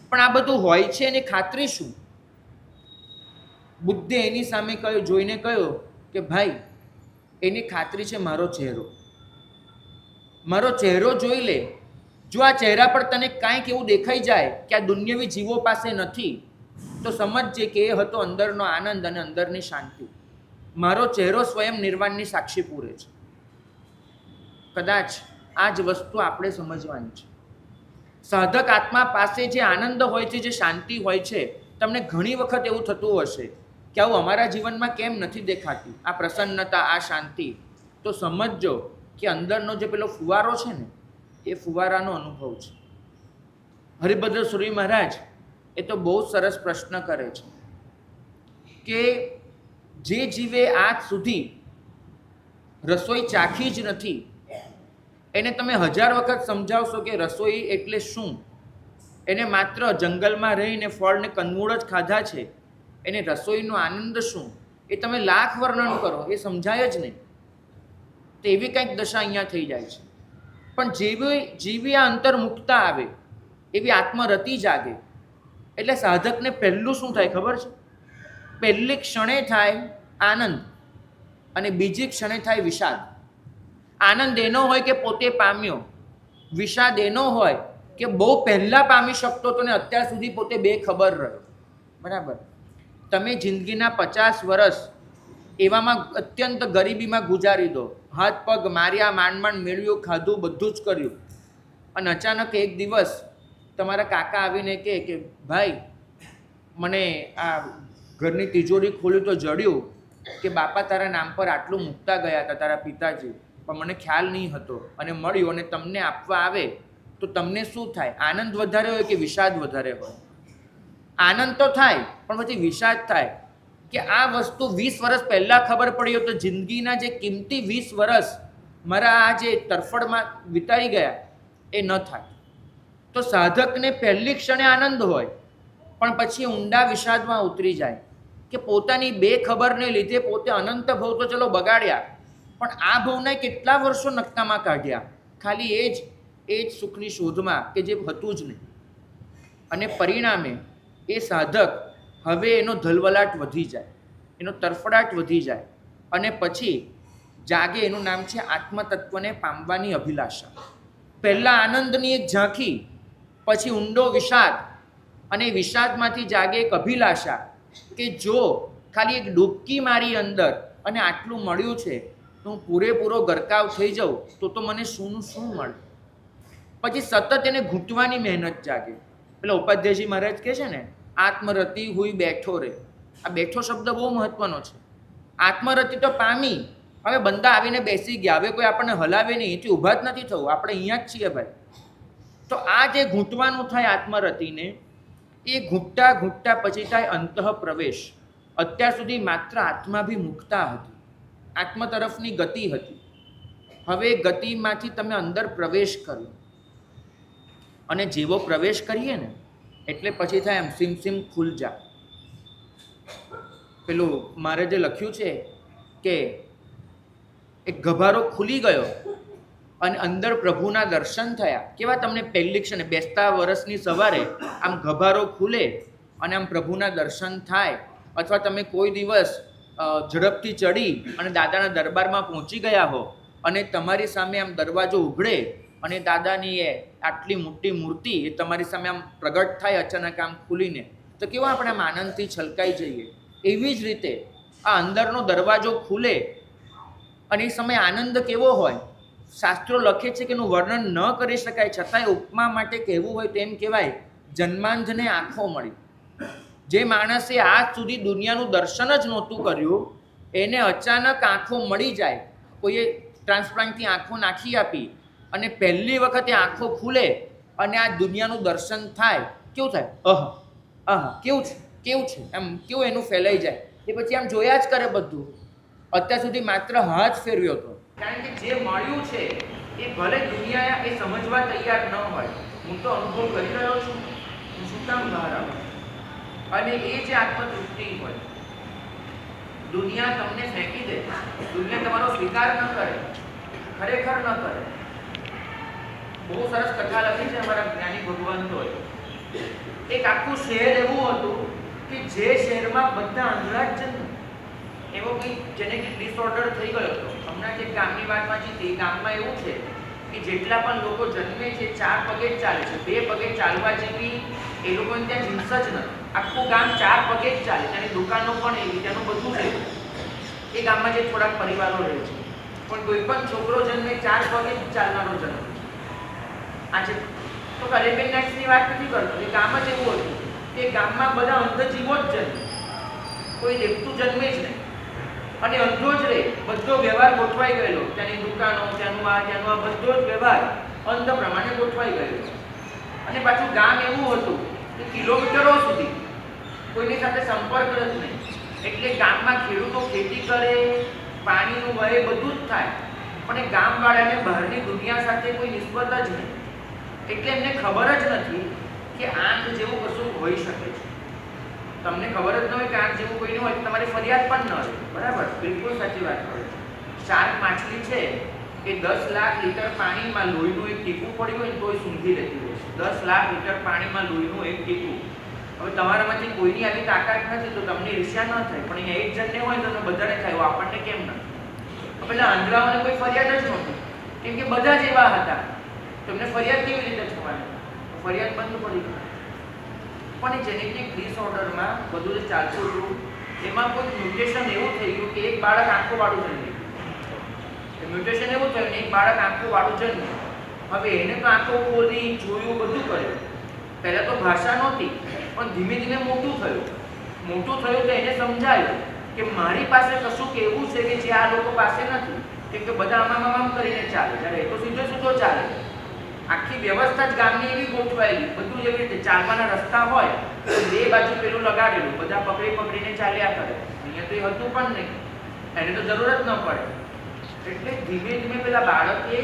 પણ આ બધું હોય છે એની ખાતરી શું? બુદ્ધે એની સામે કહ્યું, જોઈને કહ્યું કે ભાઈ એની ખાતરી છે મારો ચહેરો. મારો ચહેરો જોઈ લે. જો આ ચહેરા પર તને કાંઈક એવું દેખાઈ જાય કે આ દુન્યવી જીવો પાસે નથી, તો સમજજે કે એ હતો અંદરનો આનંદ અને અંદરની શાંતિ. મારો ચહેરો સ્વયં નિર્વાણની સાક્ષી પૂરે છે. કદાચ આ જ વસ્તુ આપણે સમજવાની છે. સાધક આત્મા પાસે જે આનંદ હોય છે, જે શાંતિ હોય છે, તમને ઘણી વખત એવું થતું હશે કે આવું અમારા જીવનમાં કેમ નથી દેખાતી, આ પ્રસન્નતા, આ શાંતિ. તો સમજજો કે અંદરનો જે પેલો ફુવારો છે ને એ ફુવારાનો અનુભવ છે. હરિભદ્ર સુરી મહારાજ એ તો બહુ સરસ પ્રશ્ન કરે છે કે જે જીવે આજ સુધી રસોઈ ચાખી જ નથી એને તમે 1000 વખત સમજાવશો કે રસોઈ એટલે શું, એને માત્ર જંગલમાં રહીને ફળ ને કંદમૂળ જ ખાધા છે, એને રસોઈનો આનંદ શું એ તમે લાખ વર્ણન કરો એ સમજાય જ નહીં. તો એવી કંઈક દશા અહીંયા થઈ જાય છે. પણ જેવી આ અંતર્મુક્તા આવે એવી આત્મરતિ જાગે એટલે સાધકને પહેલું શું થાય ખબર છે? પહેલી ક્ષણે થાય આનંદ અને બીજી ક્ષણે થાય વિષાદ. આનંદ એનો હોય કે પોતે પામ્યો, વિષાદ એનો હોય કે બહુ પહેલાં પામી શકતો હતો ને અત્યાર સુધી પોતે બેખબર રહ્યો. બરાબર. તમે જિંદગીના 50 વર્ષ એવામાં અત્યંત ગરીબીમાં ગુજારી દો, હાથ પગ માર્યા, માંડ માંડ મેળવ્યું, ખાધું, બધું જ કર્યું, અને અચાનક એક દિવસ તમારા કાકા આવીને કહે કે ભાઈ મને આ ઘરની તિજોરી ખોલ્યું તો જડ્યું કે બાપા તારા નામ પર આટલું મૂકતા ગયા હતા તારા પિતાજી, પણ મને ખ્યાલ નહીં હતો અને મળ્યું અને તમને આપવા આવે, તો તમને શું થાય? આનંદ વધારે હોય કે વિષાદ વધારે હોય? આનંદ તો થાય પણ પછી વિષાદ થાય કે આ વસ્તુ 20 વર્ષ પહેલાં ખબર પડી હોય તો જિંદગીના જે કિંમતી 20 વર્ષ મારા આ જે તરફડમાં વિતાઈ ગયા એ ન થાય. તો સાધકને પહેલી ક્ષણે આનંદ હોય પણ પછી ઊંડા વિષાદમાં ઉતરી જાય કે પોતાની બેખબરને લીધે પોતે અનંત ભવ તો ચલો બગાડ્યા, પણ આ ભવને કેટલા વર્ષો નક્કામાં કાઢ્યા ખાલી એ જ સુખની શોધમાં કે જે હતું જ નહીં. અને પરિણામે એ સાધક હવે એનો ધલવલાટ વધી જાય, એનો તરફડાટ વધી જાય અને પછી જાગે. એનું નામ છે આત્મતત્વને પામવાની અભિલાષા. પહેલાં આનંદની એક ઝાંખી, પછી ઊંડો વિષાદ, અને વિષાદમાંથી જાગે એક અભિલાષા કે જો ખાલી એક ડૂબકી મારી અંદર અને આટલું મળ્યું છે તો હું પૂરેપૂરો ગરકાવ થઈ જાઉં તો મને શું મળે. પછી સતત એને ઘૂંટવાની મહેનત જાગે. પેલા ઉપાધ્યાયજી મહારાજ કહે છે ને, આત્મરતિ હુઈ બેઠો રે. આ બેઠો શબ્દ બહુ મહત્વનો છે. આત્મરતિ તો પામી, હવે બંદા આવીને બેસી ગયા, હવે કોઈ આપણને હલાવે નહીં, એથી ઊભા જ નથી થવું, આપણે અહીંયા જ છીએ ભાઈ. તો આ જે ઘૂંટવાનું થાય આત્મરતિને, એ ઘૂંટતા ઘૂંટતા પછી થાય અંતઃ પ્રવેશ. અત્યાર સુધી માત્ર આત્માભિમુખતા હતી, આત્મ તરફની ગતિ હતી. હવે ગતિમાંથી તમે અંદર પ્રવેશ કર્યો, અને જેવો પ્રવેશ કરીએ ને એટલે પછી થાય એમ સિમ સિમ ખુલ જા. પેલું મારે જે લખ્યું છે કે એક ગભારો ખુલી ગયો અને અંદર પ્રભુના દર્શન થયા. કેવા તમને પહેલી ક્ષણે બેસતા વર્ષની સવારે આમ ગભારો ખુલે અને આમ પ્રભુના દર્શન થાય, અથવા તમે કોઈ દિવસ ઝડપથી ચડી અને દાદાના દરબારમાં પહોંચી ગયા હો અને તમારી સામે આમ દરવાજો ઉઘડે અને દાદાની એ આટલી મોટી મૂર્તિ એ તમારી સામે આમ પ્રગટ થાય અચાનક આમ ખુલીને, તો કેવા આપણે આમ આનંદથી છલકાઈ જઈએ. એવી જ રીતે આ અંદરનો દરવાજો ખુલે અને એ સમયે આનંદ કેવો હોય, શાસ્ત્રો લખે છે કે એનું વર્ણન ન કરી શકાય, છતાંય ઉપમા માટે કહેવું હોય તેમ કહેવાય, જન્માંધને આંખો મળી. જે માણસે આજ સુધી દુનિયાનું દર્શન જ નહોતું કર્યું એને અચાનક આંખો મળી જાય, કોઈએ ટ્રાન્સપ્લાન્ટથી આંખો નાખી આપી અને પહેલી વખતે આંખો ખુલે અને આ દુનિયાનું દર્શન થાય, કેવું થાય? કેવું છે એમ, કેવું એનું ફેલાઈ જાય. એ પછી આમ જોયા જ કરે બધું. અત્યાર સુધી માત્ર હાથ ફેરવ્યો હતો, કારણ કે જે મળ્યું છે એ ભલે દુનિયા એ સમજવા તૈયાર ન હોય, હું તો અનુભવ કરી રહ્યો છું, હું શું કામ બહાર આવું. અને એ જે આત્મતૃપ્તિ હોય, દુનિયા તમને ફેંકી દે, દુનિયા તમારો સ્વીકાર ન કરે, ખરેખર ન કરે. બહુ સરસ કથા લખી છે અમારા જ્ઞાની ભગવંતોએ. એક આખું શહેર એવું હતું કે જે શહેરમાં બધા આંધળા જ જન્મ, એવો કંઈ જેને ડિસઓર્ડર થઈ ગયો હતો. હમણાં જે ગામની વાત વાંચી હતી, ગામમાં એવું છે કે જેટલા પણ લોકો જન્મે છે 4 પગે જ ચાલે છે, 2 પગે ચાલવા જેવી એ લોકોને ત્યાં જીન્સ જ નથી. આખું ગામ 4 પગે જ ચાલે, ત્યાંની દુકાનો પણ એવી, ત્યાંનું બધું જ એવું. એ ગામમાં જે થોડાક પરિવારો રહે છે, પણ કોઈ પણ છોકરો જન્મે 4 પગે જ ચાલનારો જન્મ. આજે તો અરેબિયન નાઇટ્સની વાત નથી કરતો, એ ગામ જ એવું હતું કે ગામમાં બધા અંધજીવો જ જન્મે, કોઈ દેખતું જન્મે જ નહીં અને અંધો જ રહે. બધો વ્યવહાર ગોઠવાઈ ગયેલો, ત્યાંની દુકાનો, ત્યાંનું આ બધો જ વ્યવહાર અંધ પ્રમાણે ગોઠવાઈ ગયેલો. અને પાછું ગામ એવું હતું કે કિલોમીટરો સુધી કોઈની સાથે સંપર્ક જ નહીં. એટલે ગામમાં ખેડૂતો ખેતી કરે, પાણીનું વહે, બધું જ થાય, પણ એ ગામવાળાને બહારની દુનિયા સાથે કોઈ નિસ્બત જ નહીં. એટલે એમને ખબર જ નથી કે આંખ જેવું કશું હોઈ શકે છે. તમને ખબર જ ન હોય કે આંખ જેવું કોઈનું હોય તો તમારી ફરિયાદ પણ ન હોય. બરાબર, બિલકુલ સાચી વાત કરો. શાર્ક માછલી છે એ 10 લાખ લીટર પાણીમાં લોહીનું એક ટીપું પડ્યું હોય તોય સૂંઘી લેતી હોય છે. 10 લાખ લીટર પાણીમાં લોહીનું એક ટીપું. હવે તમારામાંથી કોઈની આવી તાકાત નથી તો તમને ઈર્ષ્યા ન થાય, પણ અહીંયા એક જણને હોય તો બધાને થાય, આપણને કેમ ન? પેલા આંધળાઓને કોઈ ફરિયાદ જ નહોતી, કેમ કે બધા જ એવા હતા. તમને ફરિયાદ કેવી રીતે થવાની? ફરિયાદ બંધ પડી ગઈ. પણ એ જેનેટિક ડિસઓર્ડરમાં બધું જે ચાલતું હતું એમાં કોઈ મ્યુટેશન એવું થઈ ગયું કે એક બાળક આંખો વાળું જન્મ્યું. મ્યુટેશન એવું થયું ને એક બાળક આંખો વાળું જન્મ્યું. હવે એને તો આંખો ખોલી જોયું, બધું કર્યું. પહેલા તો ભાષા નહોતી, પણ ધીમે ધીમે મોટું થયું તો એને સમજાયું કે મારી પાસે કશું એવું છે કે જે આ લોકો પાસે નથી. કેમ કે બધા આમ કરીને ચાલે, જ્યારે એ તો સીધો ચાલે. આખી વ્યવસ્થા જ ગામની એવી ગોઠવાયેલી, બધું એવી રીતે ચાલવાના રસ્તા હોય તો બે બાજુ પેલું લગાડેલું, બધા પકડીને ચાલ્યા કરે. અહીંયા તો એ હતું પણ નહીં, એને તો જરૂર જ ન પડે. એટલે ધીમે ધીમે પેલા બાળકે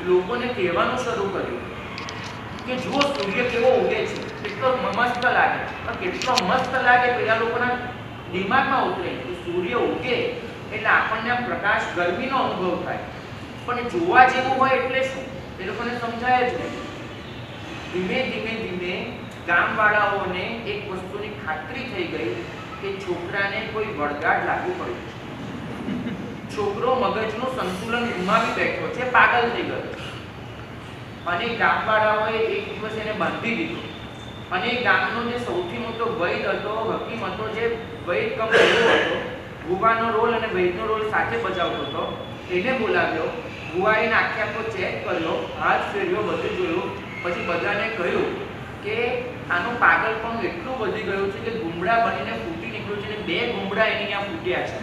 લોકોને કહેવાનું શરૂ કર્યું કે જુઓ સૂર્ય કેવો ઉગે છે, કેટલો મસ્ત લાગે. પણ કેટલો મસ્ત લાગે પેલા લોકોના દિમાગમાં ઉતરે કે સૂર્ય ઉગે એટલે આપણને પ્રકાશ ગરમીનો અનુભવ થાય, પણ જોવા જેવું હોય એટલે શું એ લોકોને સમજાય જ નહીં. ધીમે ગામવાળાઓને એક વસ્તુની ખાતરી થઈ ગઈ કે છોકરાને કોઈ વળગાડ લાગુ પડ્યું. છોકરો મગજનું સંતુલન ગુમાવી બેઠો છે, પાગલ થઈ ગયો. અને ગામવાળાઓએ એક દિવસ એને બાંધી દીધો. અને ગામનો જે સૌથી મોટો વૈદ હતો, હકીમ હતો, જે વૈદ કમ ગુરુ હતો, ગુવાનો રોલ અને વૈદનો રોલ સાથે બજાવતો હતો, એને બોલાવ્યો. ગુવાએ આખો ચેક કર્યો, હાથ ફેર્યો, બધું જોયું. પછી બધાને કહ્યું કે આનું પાગલપણું એટલું વધી ગયું છે કે ગુમડા બનીને ફૂટી નીકળ્યું છે, અને 2 ગુમડા એની અહીંયા ફૂટ્યા છે.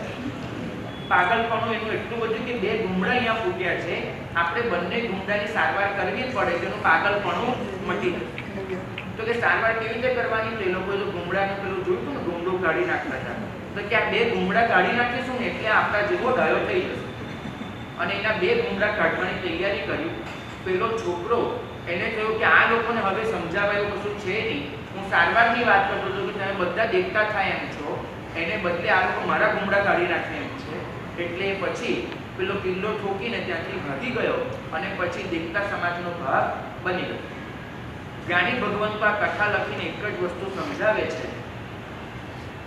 પાગલપણું એનું એટલું બધું કે 2 ગુમડા અહીંયા ફૂટ્યા છે. આપણે બંને ગુમડાની સારવાર કરવી પડે તેનું પાગલપણું મટી જાય. તો કે સારવાર કેવી રીતે કરવાની? તો એ લોકોએ તો ગુમડાનું પેલું જોયું હતું ને, ગુમડું કાઢી નાખતા હતા. તો કે આ 2 ગુમડા કાઢી નાખીશું ને એટલે આપણા જેવો ડાયો થઈ જશે. અને એના 2 ગુમડા કાઢવાની તૈયારી કરી. પેલો છોકરો એને થયું કે આ લોકોને હવે સમજાવવા એવું કશું છે નહીં, હું સારવારની વાત કરતો હતો કે તમે બધા દેખતા થાય એમ છો, એને બદલે આ લોકો મારા ગુમડા કાઢી નાખે એમ છે. એટલે પછી પેલો કિલ્લો ઠોકીને ત્યાંથી ભાગી ગયો અને પછી દેખતા સમાજનો ભાગ બની ગયો. જ્ઞાની ભગવંતો આ કથા લખીને એક જ વસ્તુ સમજાવે છે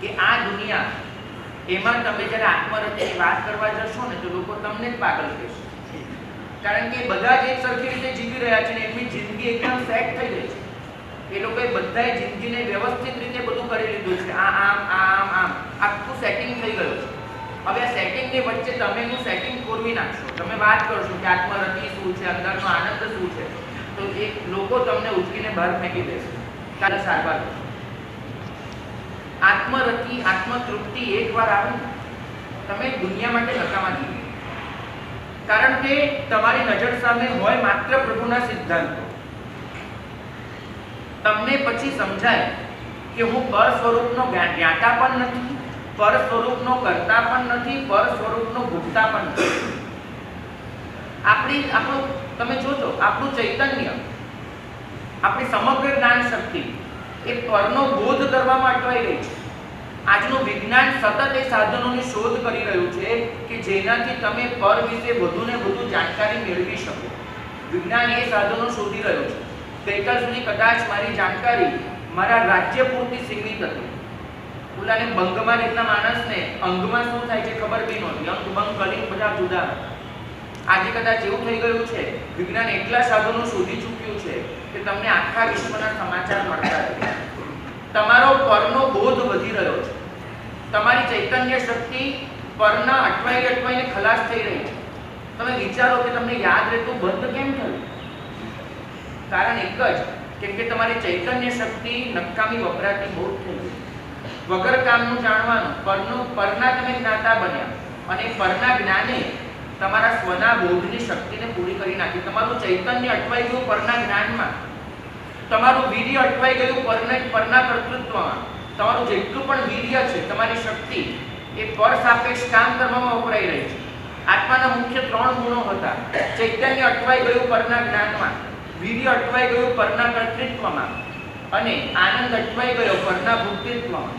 કે આ દુનિયા, એમાં તમે જ્યારે આત્મરત્યાની વાત કરવા જશો ને તો લોકો તમને જ પાગલ કહેશે. કારણ કે બધા જ એક સરખી રીતે જીવી રહ્યા છે ને એમની જિંદગી એકદમ સેટ થઈ ગઈ છે. એ લોકોએ બધાએ જિંદગીને વ્યવસ્થિત રીતે બધું કરી લીધું છે. આમ આખું સેટિંગ થઈ ગયું છે. હવે આ સેટિંગની વચ્ચે તમે એનું સેટિંગ ખોરવી નાખશો, તમે વાત કરશો કે આત્મરતિ શું છે, અંદરનો આનંદ શું છે, તો એ લોકો તમને ઉચકીને બહાર ફેંકી દેશે. કાલે સારવાર આત્મરતિ, આત્મતૃપ્તિ એકવાર આવે તમે દુનિયા માટે નકામા થઈ. કારણ કે તમારી નજર સામે હોય માત્ર પ્રભુના સિદ્ધાંતો. તમને પછી સમજાય કે હું પર સ્વરૂપનો જ્ઞાતા પણ નથી, પર સ્વરૂપનો કરતા પણ નથી, પર સ્વરૂપનો ભોગતા પણ નથી. આપણું તમે જોજો, આપણું ચૈતન્ય, આપણી સમગ્ર જ્ઞાન શક્તિ એ પરનો બોધ કરવામાં અટવાઈ રહી છે. આજનું વિજ્ઞાન સતત એ સાધનોની શોધ કરી રહ્યું છે કે જેનાથી તમે પર વિશે વધુ ને વધુ જાણકારી મેળવી શકો. વિજ્ઞાન એ સાધનો શોધી રહ્યું છે. ગઈકાલ સુધી કદાચ મારી જાણકારી મારા રાજ્ય પૂરતી સીમિત હતી. ઓલાને બંગમાં રહેતા માણસને અંગમાં શું થાય છે ખબર બી નહોતી. અંગ બંગ કરીને બધા જુદા. આજે કદાચ એવું થઈ ગયું છે, વિજ્ઞાન એટલા સાધનો શોધી ચૂક્યું છે કે તમને આખા વિશ્વના સમાચાર મળતા રહે. તમારો પરનો બોધ વધી રહ્યો છે. તમારી ચૈતન્ય શક્તિ પરના અટવાઈને ખલાસ થઈ રહી છે. તમે વિચારો કે તમને યાદ રહેતું બંધ કેમ થયું? કારણ એક જ, કેમ કે તમારી ચૈતન્ય શક્તિ નકામી વપરાતી બહુ થઈ ગઈ. વગર કામનું જાણવાનું, પરના તમે જ્ઞાતા બન્યા અને પરના જ્ઞાને તમારા સ્વના બોધની શક્તિને પૂરી કરી નાખી. તમારું ચૈતન્ય અટવાઈ ગયું પરના જ્ઞાનમાં, તમારું વીર્ય અટવાઈ ગયું પરના કર્તૃત્વમાં. તમારું જેટલું પણ વીર્ય છે, તમારી શક્તિ એ પર સાપેક્ષ કામ કરવામાં વપરાઈ રહી છે. આત્માના મુખ્ય 3 ગુણો હતા. ચૈતન્ય અટવાઈ ગયું પરના જ્ઞાનમાં, વીર્ય અટવાઈ ગયું પરના કર્તૃત્વમાં અને આનંદ અટવાઈ ગયો પરના ભોક્તૃત્વમાં.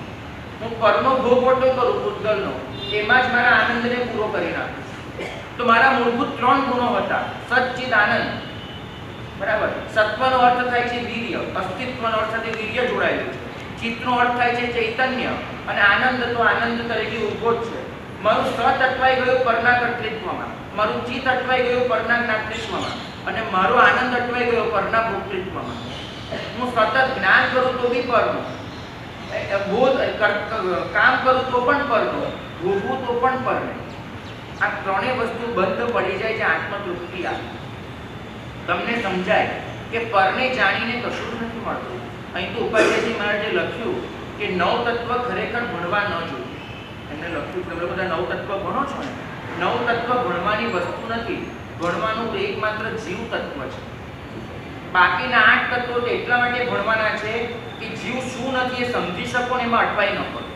હું પરનો ભોગ ઓટો કરું પૂતગલનો, એમાં જ મારા આનંદને પૂરો કરી નાખું. તો મારા મૂળભૂત 3 ગુણો હતા: સચ્ચિદ આનંદ, બરાબર. સત્વનો અર્થ થાય છે વીર્ય, અસ્તિત્વનો અર્થ સાથે વીર્ય જોડાયેલું છે. ચિત્તનો અર્થ થાય છે ચૈતન્ય, અને આનંદ તો આનંદ તરીકે ઉભો જ છે. મારું સત અટવાઈ ગયું પરના કર્તૃત્વમાં, મારું ચિત્ત અટવાઈ ગયું પરના જ્ઞાતૃત્વમાં, અને મારો આનંદ અટવાઈ ગયો પરના ભોક્તૃત્વમાં. હું સતત જ્ઞાન કરું તો બી પરનું, બોધ કામ કરું તો પણ પરનું, ભોગવું તો પણ પરને. આ ત્રણેય વસ્તુ બંધ પડી જાય છે આત્મતૃપ્તિ આવે. તમને સમજાય કે પરને જાણીને કશું જ નથી મળતું. અહીં તો ઉપાધ્યાયજી મહારાજે લખ્યું કે 9 તત્વ ખરેખર ભણવા ન જોઈએ. એમને લખ્યું, તમે બધા 9 તત્વ ભણો છો ને, 9 તત્વ ભણવાની વસ્તુ નથી, ભણવાનું તો એકમાત્ર જીવ તત્વ છે. બાકીના 8 તત્વો તો એટલા માટે ભણવાના છે કે જીવ શું નથી એ સમજી શકો ને એમાં અટવાઈ ન પડો.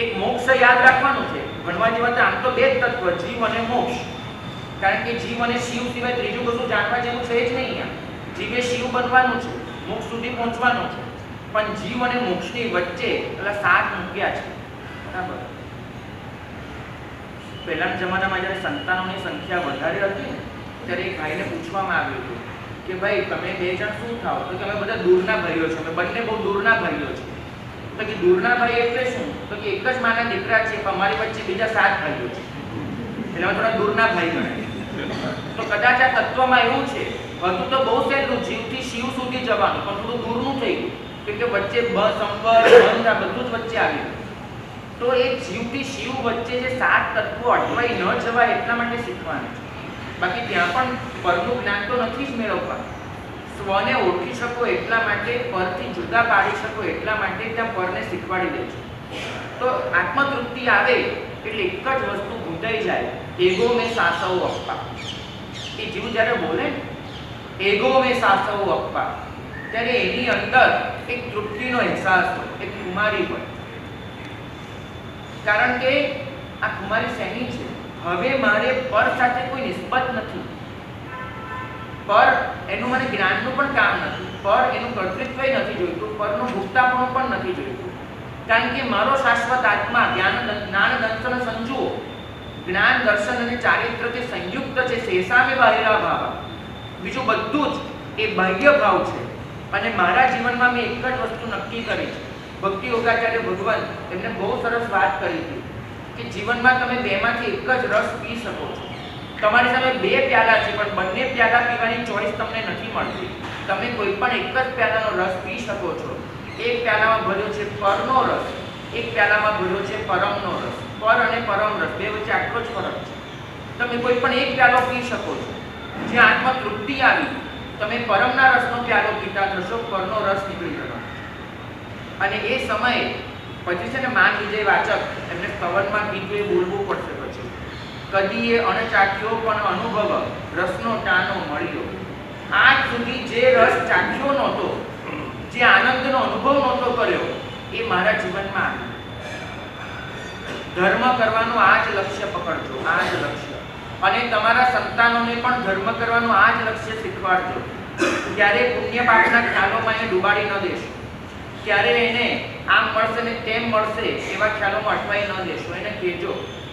એક મોક્ષ યાદ રાખવાનું છે. ભણવા જેવા તો આમ તો 2 જ તત્વ, જીવ અને મોક્ષ. કારણ કે જીવ અને શિવ સિવાય ત્રીજું કશું જાણવા જેવું છે જ નહીં. જીવે શિવ બનવાનું છે, મોક્ષ સુધી પહોંચવાનું છે, પણ જીવ અને મોક્ષની વચ્ચે પેલા 7 મૂક્યા છે, બરાબર. પહેલાના જમાનામાં જ્યારે સંતાનોની સંખ્યા વધારે હતી ત્યારે એક ભાઈને પૂછવામાં આવ્યું હતું કે ભાઈ તમે 2 જણ શું થાઓ? તો કે અમે બધા દૂરના ભાઈઓ છો, અમે બંને બહુ દૂરના ભાઈઓ છે. તો કે દૂરના ભાઈ એટલે શું? તો કે એક જ માના દીકરા છે, પણ અમારી વચ્ચે બીજા 7 ભાઈઓ છે, એટલે અમે થોડા દૂરના ભાઈ ગણાય. તો કદાચ આ તત્વમાં એવું છે, હતું તો બહુ સહેલું, જીવથી શિવ સુધી જવાનું, પણ થોડું દૂરનું થઈ ગયું, કેમ કે વચ્ચે સંપર્ક બંધ આ બધું જ વચ્ચે આવી ગયું. તો એ જીવથી શિવ વચ્ચે જે 7 તત્વો અટવાઈ ન જવાય એટલા માટે શીખવાનું છે. બાકી ત્યાં પણ પરનું જ્ઞાન તો નથી જ મેળવવા. સ્વને ઓળખી શકો એટલા માટે, પરથી જુદા પાડી શકો એટલા માટે ત્યાં પરને શીખવાડી દે છે. તો આત્મતૃપ્તિ આવે એટલે એક જ વસ્તુ ભૂંજાઈ જાય: એગો મેં સાસવ અપ્પા. એ જીવ જ્યારે બોલે એગો મેં સાસવ અપ્પા, ત્યારે એની અંદર એક તૃપ્તિનો અહેસાસ હોય, એક કુમારી હોય. કારણ કે આ કુમારી શેની છે? હવે મારે પર સાથે કોઈ નિસ્બત નથી. પર એનું મને જ્ઞાનનું પણ કામ નથી, પર એનું કર્તૃત્વ નથી જોઈતું, પરનું ભુક્તાપણું પણ નથી જોઈતું. કારણ કે મારો શાશ્વત આત્મા જ્ઞાન દર્શન સંજુઓ, જ્ઞાન દર્શન અને ચારિત્રથી સંયુક્ત છે. શેષામે બાહિરા ભાવ, બીજું બધું જ એ બાહ્ય ભાવ છે. અને મારા જીવનમાં મેં એક જ વસ્તુ નક્કી કરી છે. ભક્તિ યોગાચાર્ય ભગવાન એમને બહુ સરસ વાત કરી હતી કે જીવનમાં તમે 2માંથી એક જ રસ પી શકો છો. તમારી સામે 2 પ્યાલા છે, પણ બંને પ્યાલા પીવાની ચોઈસ તમને નથી મળતી. તમે કોઈ પણ એક જ પ્યાલાનો રસ પી શકો છો. એક પ્યાલામાં ભર્યો છે પરનો રસ, એક પ્યાલામાં ભર્યો છે પરમનો રસ. પર અને પરમ રસ, 2 વચ્ચે આટલો જ ફરક છે. તમે કોઈ પણ એક પ્યાલો પી શકો છો. જ્યાં આત્મતૃપ્તિ આવી, તમે પરમના રસનો પ્યાલો પીતા થશો, પરનો રસ નીકળી જવાનો. અને એ સમયે પછી છે ને માન વિજય વાચક એમને સ્તવનમાં કીધું એ બોલવું પડશે. પછી કદી એ અણચાખ્યો પણ અનુભવ રસનો ટાનો મળ્યો. આજ સુધી જે રસ ચાખ્યો નહોતો, જે આનંદનો અનુભવ નહોતો કર્યો, એ મારા જીવનમાં આવ્યો. ધર્મ કરવાનું આ જ લક્ષ્ય પકડજો, આ જ લક્ષ્ય. અને તમારા સંતાનોને પણ ધર્મ કરવાનું આ જ લક્ષ્ય શીખવાડજો. ક્યારે પુણ્ય પાપના ખ્યાલોમાં એને ડૂબાડી ન દેશો, ક્યારે એને આમ મળશે ને તેમ મળશે એવા ખ્યાલોમાં અટવાઈ ન દેશો. એને કહેજો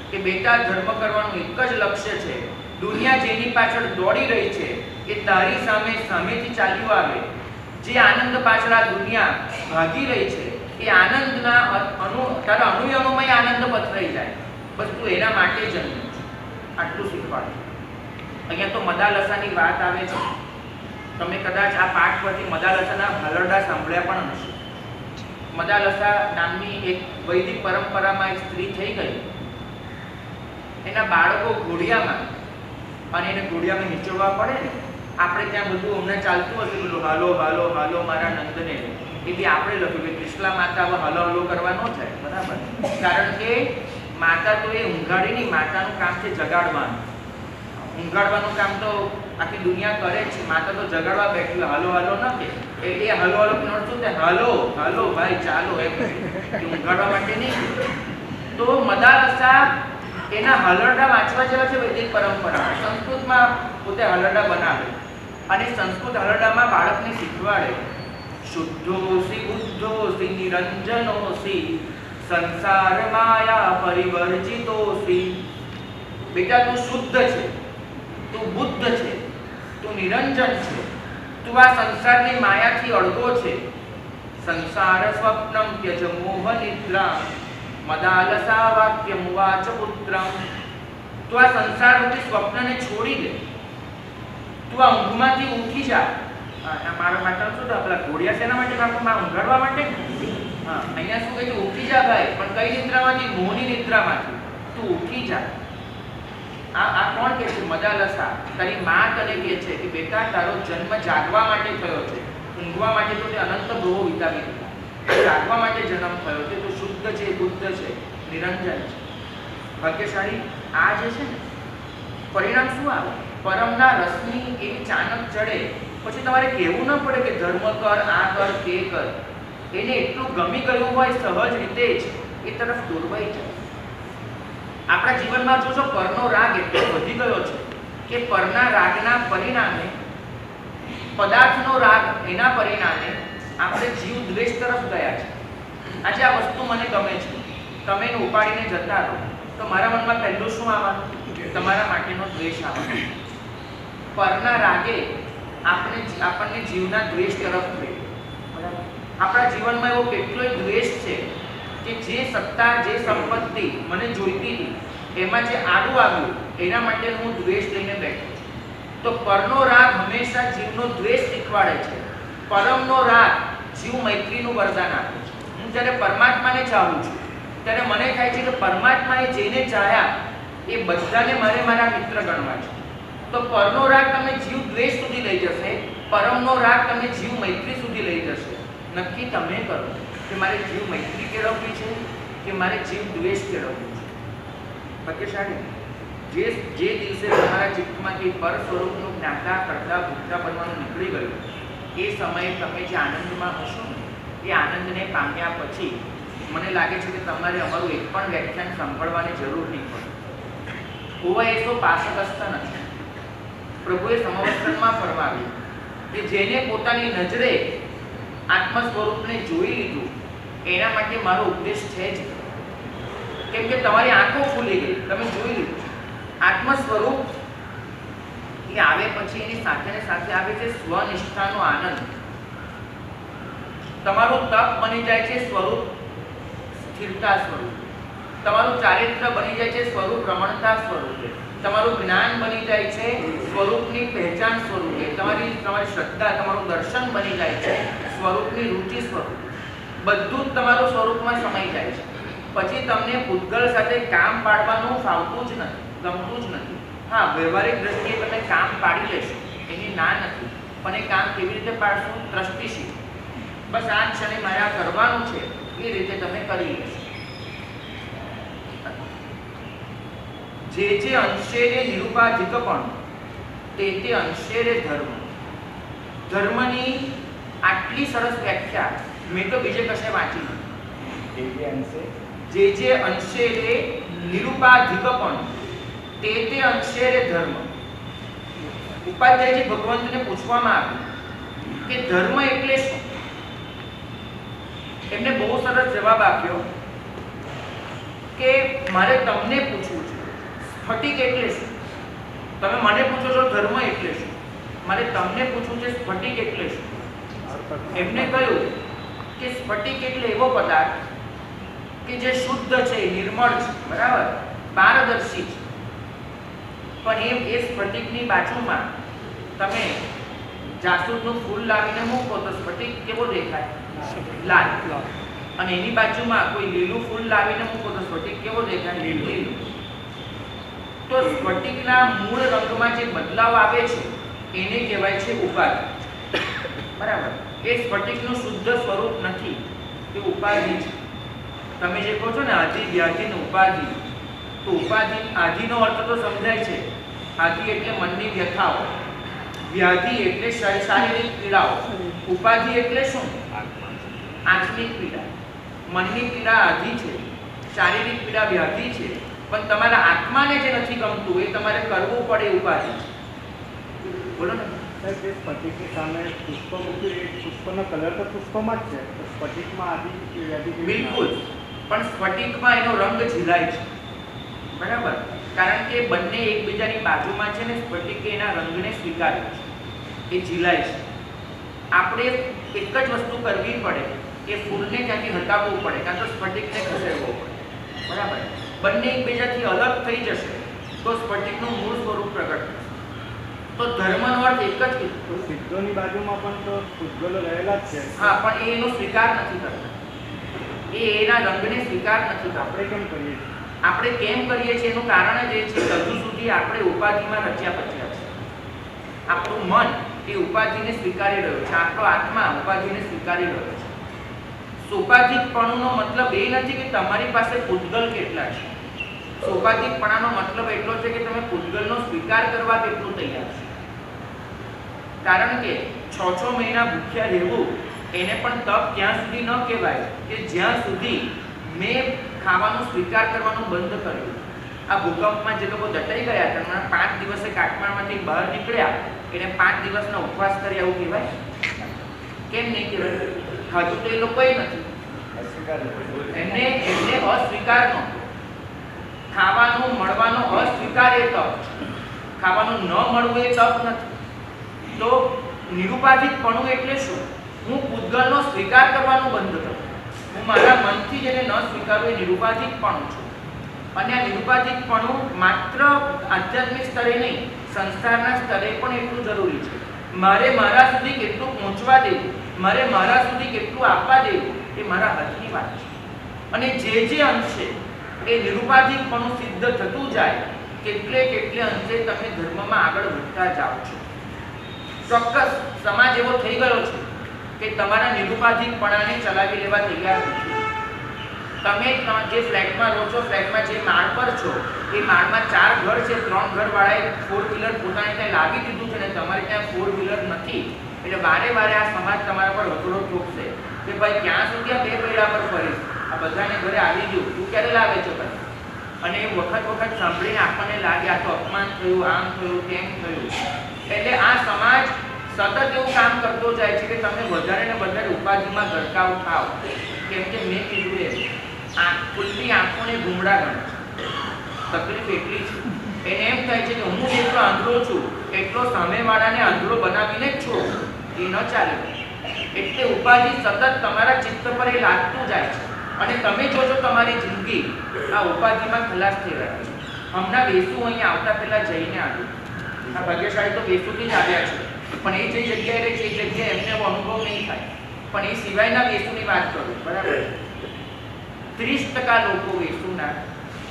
કે બેટા, ધર્મ કરવાનું એક જ લક્ષ્ય છે. દુનિયા જેની પાછળ દોડી રહી છે એ તારી સામેથી ચાલ્યું આવે. જે આનંદ પાછળ આ દુનિયા ભાગી રહી છે એ આનંદના તારા અણુયણુમાં આનંદ પથરાઈ જાય. બસ તું એના માટે જ જન્મ્યો છે. આટલું શીખવાડજો. અહીંયા તો મદાલસાની વાત આવે છે. તમે કદાચ આ પાઠ પરથી મદાલસાના હલરડા સાંભળ્યા પણ હશે. મદાલસા નામની એક વૈદિક પરંપરામાં એક સ્ત્રી થઈ ગઈ. એના બાળકો ઘોડિયામાં, અને એને ઘોડિયામાં નીચોડવા પડે ને, આપણે ત્યાં બધું હમણાં ચાલતું હશે પેલું હાલો હાલો હાલો મારા નંદને, એ બી આપણે લખ્યું કે કૃષ્ણા માતા હવે હલો હલો કરવા ન જાય, બરાબર. કારણ કે માતા તો એ ઊંઘાડીની, માતાનું કામ છે જગાડવાનું. ઊંઘાડવાનું કામ તો આખી દુનિયા કરે છે. માતા તો જગાડવા બેઠી, હાલો હાલો ન કે. એ હાલો હાલો શું થાય? હાલો હાલો ભાઈ ચાલો, એમ ઊંઘાડવા માટે નહીં. તો મદાલસા એના હલરડા વાંચવા જેવા છે વૈદિક પરંપરા. સંસ્કૃતમાં પોતે હલરડા બનાવે અને સંસ્કૃત હલરડામાં બાળકને શીખવાડે શુદ્ધોસી બુદ્ધોસી નિરંજનોસી સંસાર માયા પરિવર્જિતોસી. બેટા તું શુદ્ધ છે, તું બુદ્ધ છે, તું નિરંજન છે, તું આ સંસારની માયાથી અળગો છે. સંસાર સ્વપ્નમ ત્યજ મોહ નિદ્રા મદાલસા વાક્યમ વાચ પુત્રમ. તું આ સંસાર રૂપી સ્વપ્નને છોડી દે, તું આ ઊંઘમાંથી ઉઠી જા. મારા માટે શું તો પેલા ઘોડિયા શેના માટે નાખું? ઊંઘાડવા માટે. હા, અહીંયા શું કહે છે? ઉઠી જા ભાઈ. પણ કઈ નિદ્રામાંથી? મોહની નિદ્રામાંથી. તું ઉઠી જા. આ કોણ કહે છે? મદાલસા. તારી માં તને કહે છે કે બેટા તારો જન્મ જાગવા માટે થયો છે. ઊંઘવા માટે તો તે અનંત ભવો વિતાવી દીધા. જાગવા માટે જન્મ થયો છે. તું શુદ્ધ છે, બુદ્ધ છે, નિરંજન છે, ભાગ્યશાળી. આ જે છે ને પરિણામ શું આવે? પરમના રસની એવી ચાનક ચડે, પછી તમારે કહેવું ન પડે કે ધર્મ કર, આ કર, તે કર. એને એટલું ગમી ગયું હોય સહજ રીતે જ એ તરફ દોરવાઈ જાય. આપણા જીવનમાં જોજો પરનો રાગ એટલો વધી ગયો છે કે પરના રાગના પરિણામે, પદાર્થનો રાગ એના પરિણામે આપણે જીવ દ્વેષ તરફ ગયા છે. આજે આ વસ્તુ મને ગમે છે, તમે એને ઉપાડીને જતા રહો તો મારા મનમાં પહેલું શું આવવાનું? તમારા માટેનો દ્વેષ આવવાનો. પરના રાગે આપણને જીવના દ્વેષ તરફ લઈ. આપણા જીવનમાં એવો કેટલોય દ્વેષ છે કે જે સત્તા, જે સંપત્તિ મને જોઈતી હતી એમાં જે આડું આવ્યું એના માટે હું દ્વેષ લઈને બેઠો છું. તો પરનો રાગ હંમેશા જીવનો દ્વેષ શીખવાડે છે. પરમનો રાગ જીવ મૈત્રીનું વરદાન આપે છે. હું જ્યારે પરમાત્માને ચાહું છું ત્યારે મને થાય છે કે પરમાત્માએ જેને ચાહ્યા એ બધાને મારે મારા મિત્ર ગણવા છે. તો પરનો રાગ તમને જીવ દ્વેષ સુધી લઈ જશે, પરમનો રાગ તમને જીવ મૈત્રી સુધી લઈ જશે. નક્કી તમે કરો કે મારે જીવ મૈત્રી કેળવવી છે કે મારે જીવ દ્વેષ કેળવવું છે. ભાગ્યશાળી જે દિવસે તમારા ચિત્તમાંથી પર સ્વરૂપનું જ્ઞાતા કરતા ભૂખતા બનવાનું નીકળી ગયું એ સમયે તમે જે આનંદમાં હશો ને એ આનંદને પામ્યા પછી મને લાગે છે કે તમારે અમારું એક પણ વ્યાખ્યાન સાંભળવાની જરૂર નહીં પડે. હોવા એ તો પાસકસ્થ નથી. પ્રભુએ સમવસ્ત્રમાં ફરમાવ્યું કે જેને પોતાની નજરે આત્મ સ્વરૂપને જોઈ લીધું એના માટે મારો ઉપદેશ છે જ. કેમ કે તમારી આંખો ખુલી ગઈ, તમે જોઈ લીધું. આત્મ સ્વરૂપ એ આવે પછી એની સાથે ને સાથે આવે છે સ્વનિષ્ઠાનો આનંદ. તમારું તપ બની જાય છે સ્વરૂપ સ્થિરતા સ્વરૂપ. તમારું ચારિત્ર બની જાય છે સ્વરૂપ રમણતા સ્વરૂપે. તમારું જ્ઞાન બની જાય છે સ્વરૂપની પહેચાન સ્વરૂપે. તમારી શ્રદ્ધા, તમારું દર્શન બની જાય છે સ્વરૂપની રુચિ સ્વરૂપ. બધું જ તમારું સ્વરૂપમાં સમાઈ જાય છે. પછી તમને પૂતગલ સાથે કામ પાડવાનું ફાવતું જ નથી, ગમતું જ નથી. હા, વ્યવહારિક દ્રષ્ટિએ તમે કામ પાડી લેશો, એની ના નથી, પણ એ કામ કેવી રીતે પાડશું? દ્રષ્ટિશીલ. બસ આ ક્ષણે મારે આ કરવાનું છે એ રીતે તમે કરી લેશો. જે અંશે રે નિરુપાધિકપણ તે અંશે રે ધર્મ. ધર્મની આટલી સરસ વ્યાખ્યા મેં તો બીજે કશે વાંચી નથી. જે અંશે રે નિરુપાધિકપણ તે અંશે રે ધર્મ. ઉપાધ્યાયજી ભગવંતને પૂછવામાં આવ્યું કે ધર્મ એટલે શું? એમને બહુ સરસ જવાબ આપ્યો કે મારે તમને પૂછવું છે સ્ફટિક એટલે શું? તમે મને પૂછો છો ધર્મ એટલે શું, મારે તમને પૂછવું છે સ્ફટિક એટલે શું? એમને કહ્યું કે સ્ફટિક એટલે એવો પદાર્થ કે જે શુદ્ધ છે, નિર્મળ છે, બરાબર, પારદર્શી છે. પણ એ સ્ફટિકની બાજુમાં તમે જાસૂદનું ફૂલ લાવીને મૂકો તો સ્ફટિક કેવો દેખાય? લાલ. અને એની બાજુમાં કોઈ લીલું ફૂલ લાવીને મૂકો તો સ્ફટિક કેવો દેખાય? લીલું. તો સ્ફટિકના મૂળ રંગમાં જે બદલાવ આવે છે એને કહેવાય છે ઉપાધિ. બરાબર. એ સ્ફટિકનું શુદ્ધ સ્વરૂપ નથી, તે ઉપાધિ છે. તમે જે કહો છો ને આધિ વ્યાધિની ઉપાધિ, તો ઉપાધિ, આધિનો અર્થ તો સમજાય છે. આધિ એટલે મનની વ્યથાઓ, વ્યાધિ એટલે શારીરિક પીડાઓ, ઉપાધિ એટલે શું? આત્મિક પીડા. મનની પીડા આધિ છે, શારીરિક પીડા વ્યાધિ છે. પણ તમારા આત્માને જે નથી ગમતું એ તમારે કરવું પડે, ઉપાધિ છે. બોલો ને. જે સ્ફટિકની સામે પુષ્પ મૂક્યું, એ પુષ્પનો કલર તો પુષ્પમાં જ છે, તો સ્ફટિકમાં આદિ વ્યાધિ બિલકુલ. પણ સ્ફટિકમાં એનો રંગ ઝીલાય છે, બરાબર, કારણ કે બંને એકબીજાની બાજુમાં છે ને સ્ફટિકે એના રંગને સ્વીકાર્યો છે, એ ઝીલાય છે. આપણે એક જ વસ્તુ કરવી પડે કે ફૂલને ત્યાંથી હટાવવું પડે કાં તો સ્ફટિકને ખસેડવો પડે, બરાબર. બંને એકબીજાથી અલગ થઈ જશે તો સ્ફટિકનું મૂળ સ્વરૂપ પ્રગટ થશે. તો ધર્મનો અર્થ એક જ કીધું. તો સિદ્ધોની બાજુમાં પણ તો પૂતગલો રહેલા જ છે. હા, પણ એ એનો સ્વીકાર નથી કરતા, એ એના રંગને સ્વીકાર નથી કરતા. આપણે કેમ કરીએ છીએ? આપણે કેમ કરીએ છીએ એનું કારણ જ એ છે કે હજુ સુધી આપણે ઉપાધિમાં રચ્યા પચ્યા છે. આપણું મન એ ઉપાધિને સ્વીકારી રહ્યું છે, આપણો આત્મા ઉપાધિને સ્વીકારી રહ્યો છે. સોપાધિકપણુનો મતલબ એ નથી કે તમારી પાસે પૂતગલ કેટલા છે. સોપાધિકપણાનો મતલબ એટલો છે કે તમે પૂતગલનો સ્વીકાર કરવા કેટલું તૈયાર છો. કારણ કે 6 મહિના ભૂખ્યા રહેવું એને પણ તપ ત્યાં સુધી ન કહેવાય કે જ્યાં સુધી મેં ખાવાનું સ્વીકાર કરવાનું બંધ કર્યું. આ ભૂકંપમાં જે લોકો દટાઈ ગયા હતા, 5 દિવસે કાટમાળમાંથી બહાર નીકળ્યા, એને 5 દિવસનો ઉપવાસ કર્યા એવું કહેવાય? કેમ નહીં કહેવાય? ખાધું તો એ લોકોએ નથી, એમને અસ્વીકાર નહોતો. ખાવાનું મળવાનો અસ્વીકાર એ તપ, ખાવાનું ન મળવું એ તપ નથી. તો નિરુપાધિકપણું એટલે શું? હું પૂતગલનો સ્વીકાર કરવાનું બંધ કરું, હું મારા મનથી જેને ન સ્વીકારું એ નિરુપાધિકપણું છું. અને આ નિરુપાધિકપણું માત્ર આધ્યાત્મિક સ્તરે નહીં, સંસ્કારના સ્તરે પણ એટલું જરૂરી છે. મારે મારા સુધી કેટલું પહોંચવા દેવું, મારે મારા સુધી કેટલું આપવા દેવું એ મારા હાથની વાત છે. અને જે અંશે એ નિરુપાધિકપણું સિદ્ધ થતું જાય કેટલે અંશે તમે ધર્મમાં આગળ વધતા જાઓ છો. ચોક્કસ સમાજ એવો થઈ ગયો છે કે તમારા નિરુપાધિકપણાને ચલાવી લેવા તૈયાર નથી. તમે જે ફ્લેટમાં રહો છો, ફ્લેટમાં જે માળ પર છો, એ માળમાં 4 ઘર છે, 3 ઘરવાળાએ 4 વ્હીલર પોતાને ત્યાં લાવી દીધું છે ને તમારે ત્યાં 4 વ્હીલર નથી, એટલે વારે આ સમાજ તમારા પર હથોડો ઠોકશે કે ભાઈ ક્યાં સુધી આ 2 પૈડા પર ફરીશ, આ બધાને ઘરે આવી ગયું, તું ક્યારે લાવે છે ભાઈ? અને એ વખત સાંભળીને આપણને લાગે આ તો અપમાન થયું, આમ થયું, તેમ થયું. એટલે આ સમાજ સતત એવું કામ કરતો જાય છે કે તમે વધારે ને વધારે ઉપાધિમાં ગરકાવ થાવ. કેમ કે મેં કીધું એ ખુલ્લી આંખોને ઘૂમડા ગણે છે. તકલીફ એટલી છે, એને એમ થાય છે કે હું જેટલો આંધળો છું એટલો સામેવાળાને આંધળો બનાવીને જ છો, એ ન ચાલે. એટલે ઉપાધિ સતત તમારા ચિત્ત પર એ લાગતું જાય છે અને તમે જોજો તમારી જિંદગી આ ઉપાધિમાં ખલાસ થઈ રહી છે. હમણાં વેસુ અહીંયા આવતા પહેલા જઈને આવ્યું. આ ભાગ્યશાળી તો વેસુથી જ આવ્યા છે, પણ એ જે જગ્યાએ રહે છે એ જગ્યાએ એમને અનુભવ નહીં થાય. પણ એ સિવાયના વેસુની વાત કરું, બરાબર? 30% લોકો વેસુના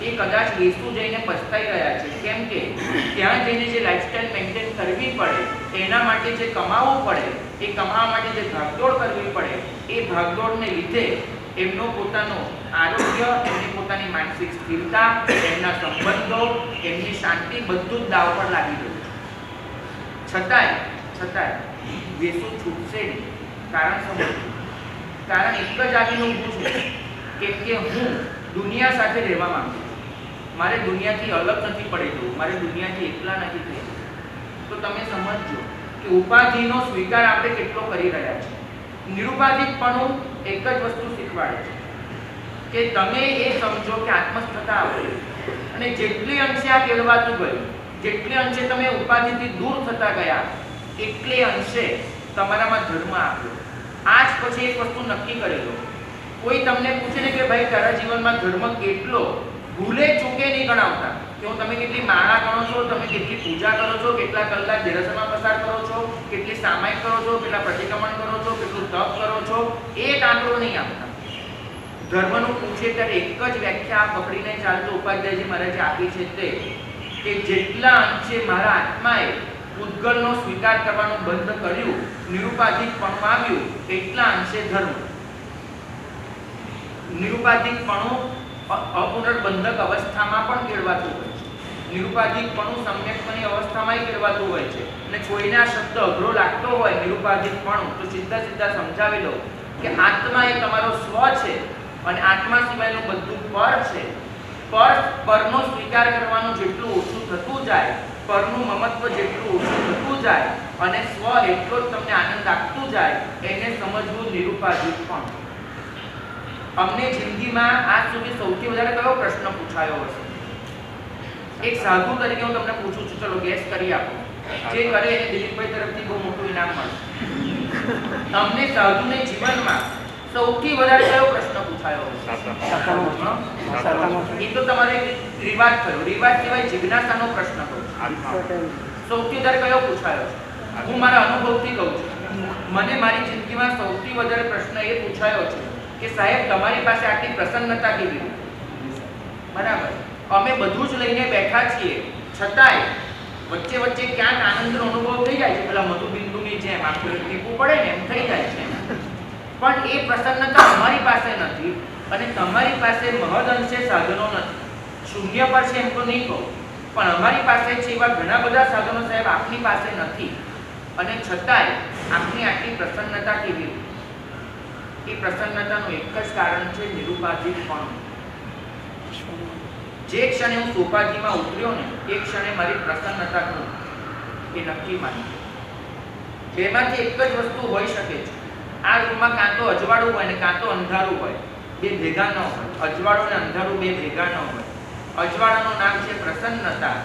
એ કદાચ વેસુ જઈને પસ્તાઈ રહ્યા છે. કેમ કે ત્યાં જઈને જે લાઈફસ્ટાઈલ મેન્ટેન કરવી પડે, એના માટે જે કમાવવું પડે, એ કમાવા માટે જે ભાગદોડ કરવી પડે, એ ભાગદોડને લીધે એમનો પોતાનો આરોગ્ય, એમની પોતાની માનસિક સ્થિરતા, એમના સંબંધો, એમની શાંતિ બધું જ દાવ પર લાગી ગયું છે. છતાંય વેસુ છૂટશે નહીં. કારણ સમજો, કારણ એક જ આવીને ઊભું છે કે હું દુનિયા સાથે રહેવા માંગુ છું. મારે દુનિયાથી અલગ નથી પડી જવું, મારે દુનિયાથી એકલા નથી થઈ જવું. તો તમે સમજજો કે ઉપાધિનો સ્વીકાર આપણે કેટલો કરી રહ્યા છીએ. નિરુપાધિકપણું એક જ વસ્તુ શીખવાડે છે કે તમે એ સમજો કે આત્મસ્થતા આવડે અને જેટલી અંશે આ કેળવાતું ગયું, જેટલી અંશે તમે ઉપાધિથી દૂર થતા ગયા, એટલે અંશે તમારામાં ધર્મ આવ્યો. આજ પછી એક વસ્તુ નક્કી કરી લો. કોઈ તમને પૂછે ને કે ભાઈ તારા જીવનમાં ધર્મ કેટલો, ભૂલે ચૂકે નહીં ગણાવતા કે હું તમે કેટલી માળા ગણો છો, તમે કેટલી પૂજા કરો છો, કેટલા કલાક દેરાસરમાં પસાર કરો છો, કેટલી સામાયિક કરો છો, કેટલા પ્રતિક્રમણ કરો છો, કેટલું તપ કરો છો, એક આંકડો નહીં આપતા. ધર્મનું પૂછે ત્યારે એક જ વ્યાખ્યા પકડીને ચાલતો ઉપાધ્યાયજી મહારાજે આપી છે તે કે જેટલા અંશે મારા આત્માએ પૂતગલનો સ્વીકાર કરવાનું બંધ કર્યું, નિરુપાધિકપણું આવ્યું, એટલા અંશે ધર્મ. નિરુપાધિકપણું અપુનર્બંધક અવસ્થામાં પણ કેળવાતું હોય છે. નિરુપાધિકપણું સમ્યકપણી અવસ્થામાં કેળવાતું હોય છે. અને કોઈને આ શબ્દ અઘરો લાગતો હોય નિરુપાધિકપણું, તો સીધા સમજાવી લો કે આત્મા એ તમારો સ્વ છે અને આત્મા સિવાયનું બધું પર છે. પરનો સ્વીકાર કરવાનું જેટલું ઓછું થતું જાય, પરનું મમત્વ જેટલું ઓછું થતું જાય અને સ્વ એટલો જ તમને આનંદ આપતું જાય, એને સમજવું નિરુપાધિકપણું. અમને જિંદગીમાં આજ સુધી સૌથી વધારે કયો પ્રશ્ન પૂછાયો હશે? એક સાધુ તરીકે હું તમને પૂછું છું, ચલો ગેસ કરી આપો. જે કરે એને દિલીપભાઈ તરફથી બહુ મોટું ઇનામ મળશે. તમને સાધુને જીવનમાં સૌથી વધારે કયો પ્રશ્ન પૂછાયો હશે? એ તો તમારે રિવાજ થયો. રિવાજ સિવાય જિજ્ઞાસાનો પ્રશ્ન કહું. સૌથી વધારે કયો પૂછાયો છે? હું મારા અનુભવથી કહું છું. મને મારી જિંદગીમાં સૌથી વધારે પ્રશ્ન એ પૂછાયો છે કે સાહેબ તમારી પાસે આટલી પ્રસન્નતા કેવી રીતે? બરાબર, અમે બધું જ લઈને બેઠા છીએ, છતાંય વચ્ચે વચ્ચે ક્યાંક આનંદનો અનુભવ થઈ જાય છે. પેલા મધુબિંદુની જેમ આપણે ટીપું પડે ને એમ થઈ જાય છે. પણ એ પ્રસન્નતા અમારી પાસે નથી અને તમારી પાસે મહદઅંશે સાધનો નથી. શૂન્ય પર છે એમ તો નહીં કહું, પણ અમારી પાસે છે એવા ઘણા બધા સાધનો સાહેબ આપની પાસે નથી. અને છતાંય આપની આટલી પ્રસન્નતા કેવી? એ પ્રસન્નતાનું એક જ કારણ છે, નિરુપાધિકપણું. જે ક્ષણે હું સોપાજીમાં ઉતર્યો ને એ ક્ષણે મારી પ્રસન્નતા કહું એ નક્કી માની. બેમાંથી એક જ વસ્તુ હોઈ શકે છે. આ રૂમમાં કાં તો અજવાળું હોય ને કાં તો અંધારું હોય, બે ભેગા ન હોય. અજવાળું ને અંધારું બે ભેગા ન હોય. અજવાળાનું નામ છે પ્રસન્નતા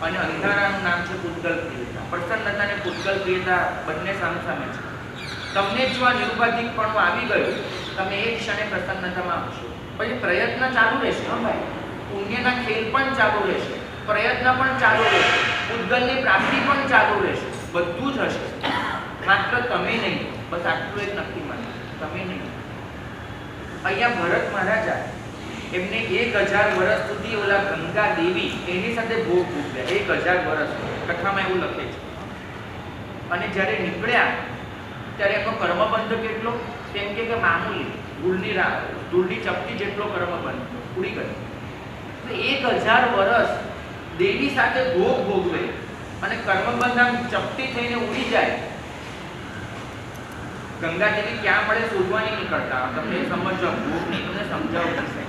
અને અંધારાનું નામ છે પૂતગલ પ્રિયતા. પ્રસન્નતા અને પૂતગલ પ્રિયતા બંને સામસામે છે. તમને જો આ નિરુપાધિકપણું આવી ગયું, તમે એક ક્ષણે પ્રસન્નતામાં આવશો. પછી પ્રયત્ન ચાલુ રહેશે. હા ભાઈ, પુણ્યના ખેલ પણ ચાલુ રહેશે, પ્રયત્ન પણ ચાલુ રહેશે, પૂતગલની પ્રાપ્તિ પણ ચાલુ રહેશે. બધું જ હશે, માત્ર તમે નહીં. બસ આટલું એક નક્કી માનો, તમે નહીં. અહીંયા ભરત મહારાજા એમને 1000 વર્ષ સુધી ઓલા ગંગા દેવી એની સાથે ભોગ ભોગવ્યા. 1000 વર્ષ કથામાં એવું લખે છે. અને જ્યારે નીકળ્યા ત્યારે એમનો કર્મબંધ કેટલો? તેમ કે મામૂલી ધૂળની ચપટી જેટલો કર્મબંધ ઉડી ગયો. 1000 વર્ષ દેવી સાથે ભોગ ભોગવે અને કર્મબંધ આમ ચપટી થઈને ઉડી જાય. ગંગા દેવી ક્યાં પડે શોધવાની નીકળતા. તમને સમજો, ભોગ નહીં, તમને સમજાવું પડશે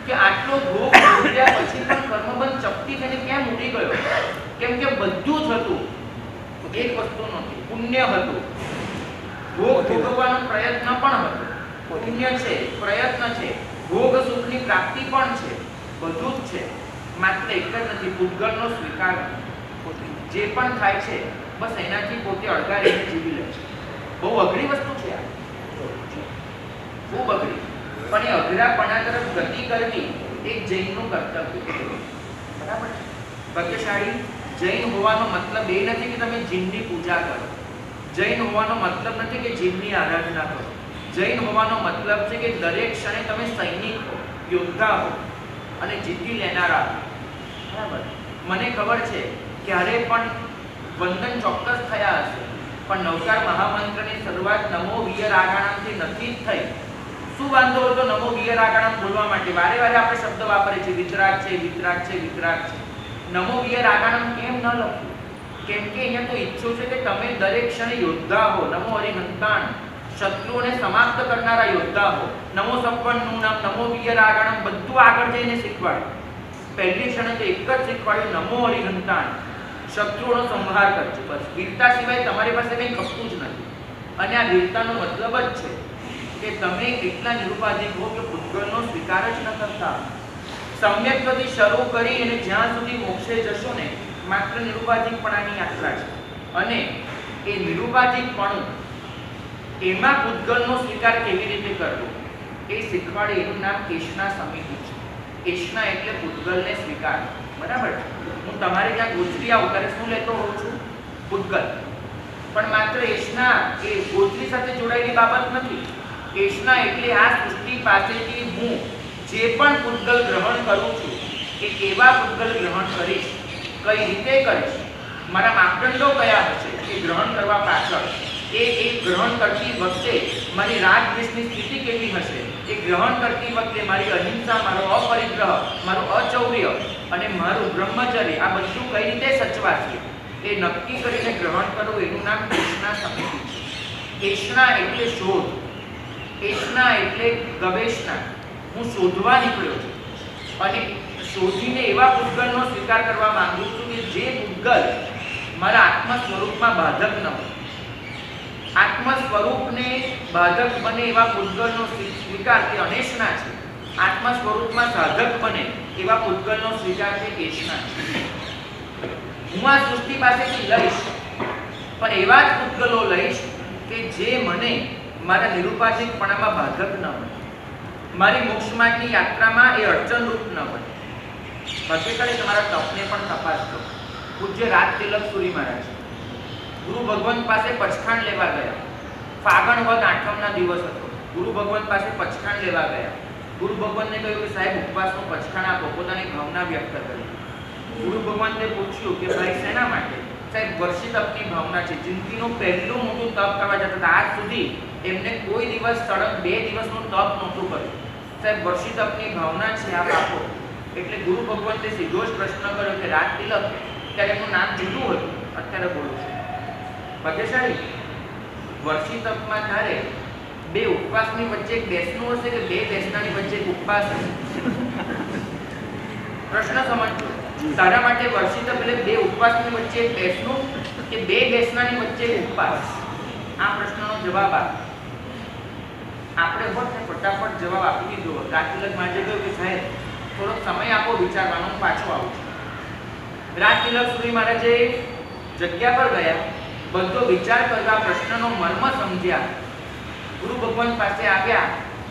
કે આટલો ભોગ ભોગવ્યા પછી પણ કર્મબંધ ચપટી થઈને કેમ ઉડી ગયો? કેમ કે બધું જ હતું, એક વસ્તુ નહોતી, પુણ્ય હતું. ભોગ ભોગવવાનો પ્રયત્ન પણ હતો, પુણ્ય છે, પ્રયત્ન છે, ભોગ સુખની પ્રાપ્તિ પણ છે, બધું જ છે. માત્ર એક જ નથી, પૂતગલનો સ્વીકાર. જે પણ થાય છે બસ એનાથી પોતે અળગા રહીને જીવી લે છે. બહુ અઘરી વસ્તુ છે આ, ખૂબ અઘરી. પણ એ અઘરાપણા તરફ ગતિ કરવી એક જૈનનું કર્તવ્ય. બરાબર છે? ભાગ્યશાળી જૈન હોવાનો મતલબ એ નથી કે તમે જીનની પૂજા કરો. જૈન હોવાનો મતલબ નથી કે જીનની આરાધના કરો. જૈન હોવાનો મતલબ છે કે દરેક ક્ષણે તમે સૈનિક હો, યોદ્ધા હો અને જીતી લેનારા હો. બરાબર? મને ખબર છે ક્યારે પણ વંદન ચોક્કસ થયા હશે, પણ નવકાર મહામંત્રની શરૂઆત નમો વિય રાગાણામથી નથી જ થઈ. શું વાંધો હતો નમો વિય રાગાણામ બોલવા માટે? વારે વારે આપણે શબ્દ વાપરીએ છીએ, વિતરાગ છે, વિતરાગ છે, વિતરાગ છે. નમો વિય રાગાણામ કેમ ન લખ્યું? કેમ કે અહીંયા તો ઈચ્છું છે કે તમે દરેક ક્ષણે યોદ્ધા હો. નમો હરિહંતાણ, શત્રુઓને સમાપ્ત કરનારા યોદ્ધા હો. નમો સંપન્નનું નામ, નમો વિય રાગાણામ બધું આગળ જઈને શીખવાડ્યું. પહેલી ક્ષણે તો એક જ શીખવાડ્યું, નમો હરિહંતાણ, શત્રુઓનો સંહાર કરજો. બસ, વીરતા સિવાય તમારી પાસે કંઈ ખપતું જ નથી. અને આ વીરતાનો મતલબ જ છે કે તમે એટલા નિરુપાધિક હો કે પૂતગલનો સ્વીકાર જ ન કરતા. સમ્યક ગતિ શરૂ કરી અને જ્યાં સુધી મોક્ષે જશો ને માત્ર નિરુપાધિકપણાની યાત્રા છે. અને એ નિરુપાધિકપણું, એમાં પૂતગલનો સ્વીકાર કેવી રીતે કરવો એ શીખવાડે. એનું નામ એષણા સમિતિ છે. એષણા એટલે પૂતગલને સ્વીકાર. બરાબર? હું તમારે ત્યાં ગોચરી આવું ત્યારે શું લેતો હોઉં છું? પૂતગલ. પણ માત્ર એષણા એ ગોચરી સાથે જોડાયેલી બાબત નથી. એષણા એટલે આ સૃષ્ટિ પાસેથી હું જે પણ પૂતગલ ગ્રહણ કરું છું એ કેવા પૂતગલ ગ્રહણ કરીશ, કઈ રીતે કરીશ, મારા માપદંડો કયા હશે એ ગ્રહણ કરવા પાછળ, એ ગ્રહણ કરતી વખતે મારી રાગદ્વેષની સ્થિતિ કેવી હશે, એ ગ્રહણ કરતી વખતે મારી અહિંસા, મારો અપરિગ્રહ, મારું અચૌર્ય અને મારું બ્રહ્મચર્ય આ બધું કઈ રીતે સચવાશે એ નક્કી કરીને ગ્રહણ કરવું. એનું નામ એષણા સમિતિ છે. એષણા એટલે શોધ, એષણા એટલે ગવેષણા. હું શોધવા નીકળ્યો છું અને શોધીને એવા પૂતગલનો સ્વીકાર કરવા માંગુ છું કે જે પૂતગલ મારા આત્મ સ્વરૂપમાં બાધક ન હોય. આત્મ સ્વરૂપને બાધક બને એવા પૂતગલનો સ્વીકાર સ્વીકાર તે અનેશના છે. આત્મા સ્વરૂપમાં સાધક બને એવા પૂતગલનો સ્વીકાર તે એશના છે. હું આ સૃષ્ટિ પાસેથી લઈશ, પણ એવા જ પૂતગલો લઈશ કે જે મને મારા નિરુપાધિકપણામાં બાધક ન બને, મારી મોક્ષ માર્ગની યાત્રામાં એ અડચણરૂપ ન બને. ભક્તિશાળી તમારા તપને પણ તપાસ કરો. પૂજ્ય રાજ તિલક સુરી મહારાજ ગુરુ ભગવંત પાસે પચખાણ લેવા ગયા. ફાગણ વદ આઠમના દિવસ હતો. ગુરુ ભગવંત પાસે પચખાણ લેવા ગયા. ગુરુ ભગવંતને કહ્યું કે સાહેબ ઉપવાસનું પચખાણ આપો. પોતાની ભાવના વ્યક્ત કરી. ગુરુ ભગવંતે પૂછ્યું કે ભાઈ શેના માટે? સાહેબ વર્ષી તપની ભાવના છે. જિંદગીનું પહેલું મોટું તપ કરવા જતા હતા. આજ સુધી એમને કોઈ દિવસ સળંગ 2 દિવસનું તપ નહોતું કર્યું. સાહેબ વર્ષી તપની ભાવના છે, આપ આપો. એટલે ગુરુ ભગવંતે સીધો જ પ્રશ્ન કર્યો કે રાજ તિલક, ત્યારે એમનું નામ જુદું હતું, અત્યારે બોલું છું. ભાગ્યશાળી, વર્ષી તપમાં તારે 2 ઉપવાસની વચ્ચે એક બેસનું હશે કે 2 બેસનાની વચ્ચે એક ઉપવાસ હશે? પ્રશ્ન સમજો. તારા માટે વર્ષી તપ એટલે 2 ઉપવાસની વચ્ચે એક બેસનું કે 2 બેસનાની વચ્ચે એક ઉપવાસ? આ પ્રશ્નનો જવાબ આપ. આપણે હોત ને ફટાફટ જવાબ આપી દીધો. રાજ તિલક માટે કહ્યું કે સાહેબ થોડો સમય આપો વિચારવાનો, હું પાછો આવું છું. રાજ તિલક સુરી મહારાજે જગ્યા પર ગયા, બધો વિચાર કરવા, પ્રશ્નનો મર્મ સમજ્યા. ગુરુ ભગવાન પાસે આવ્યા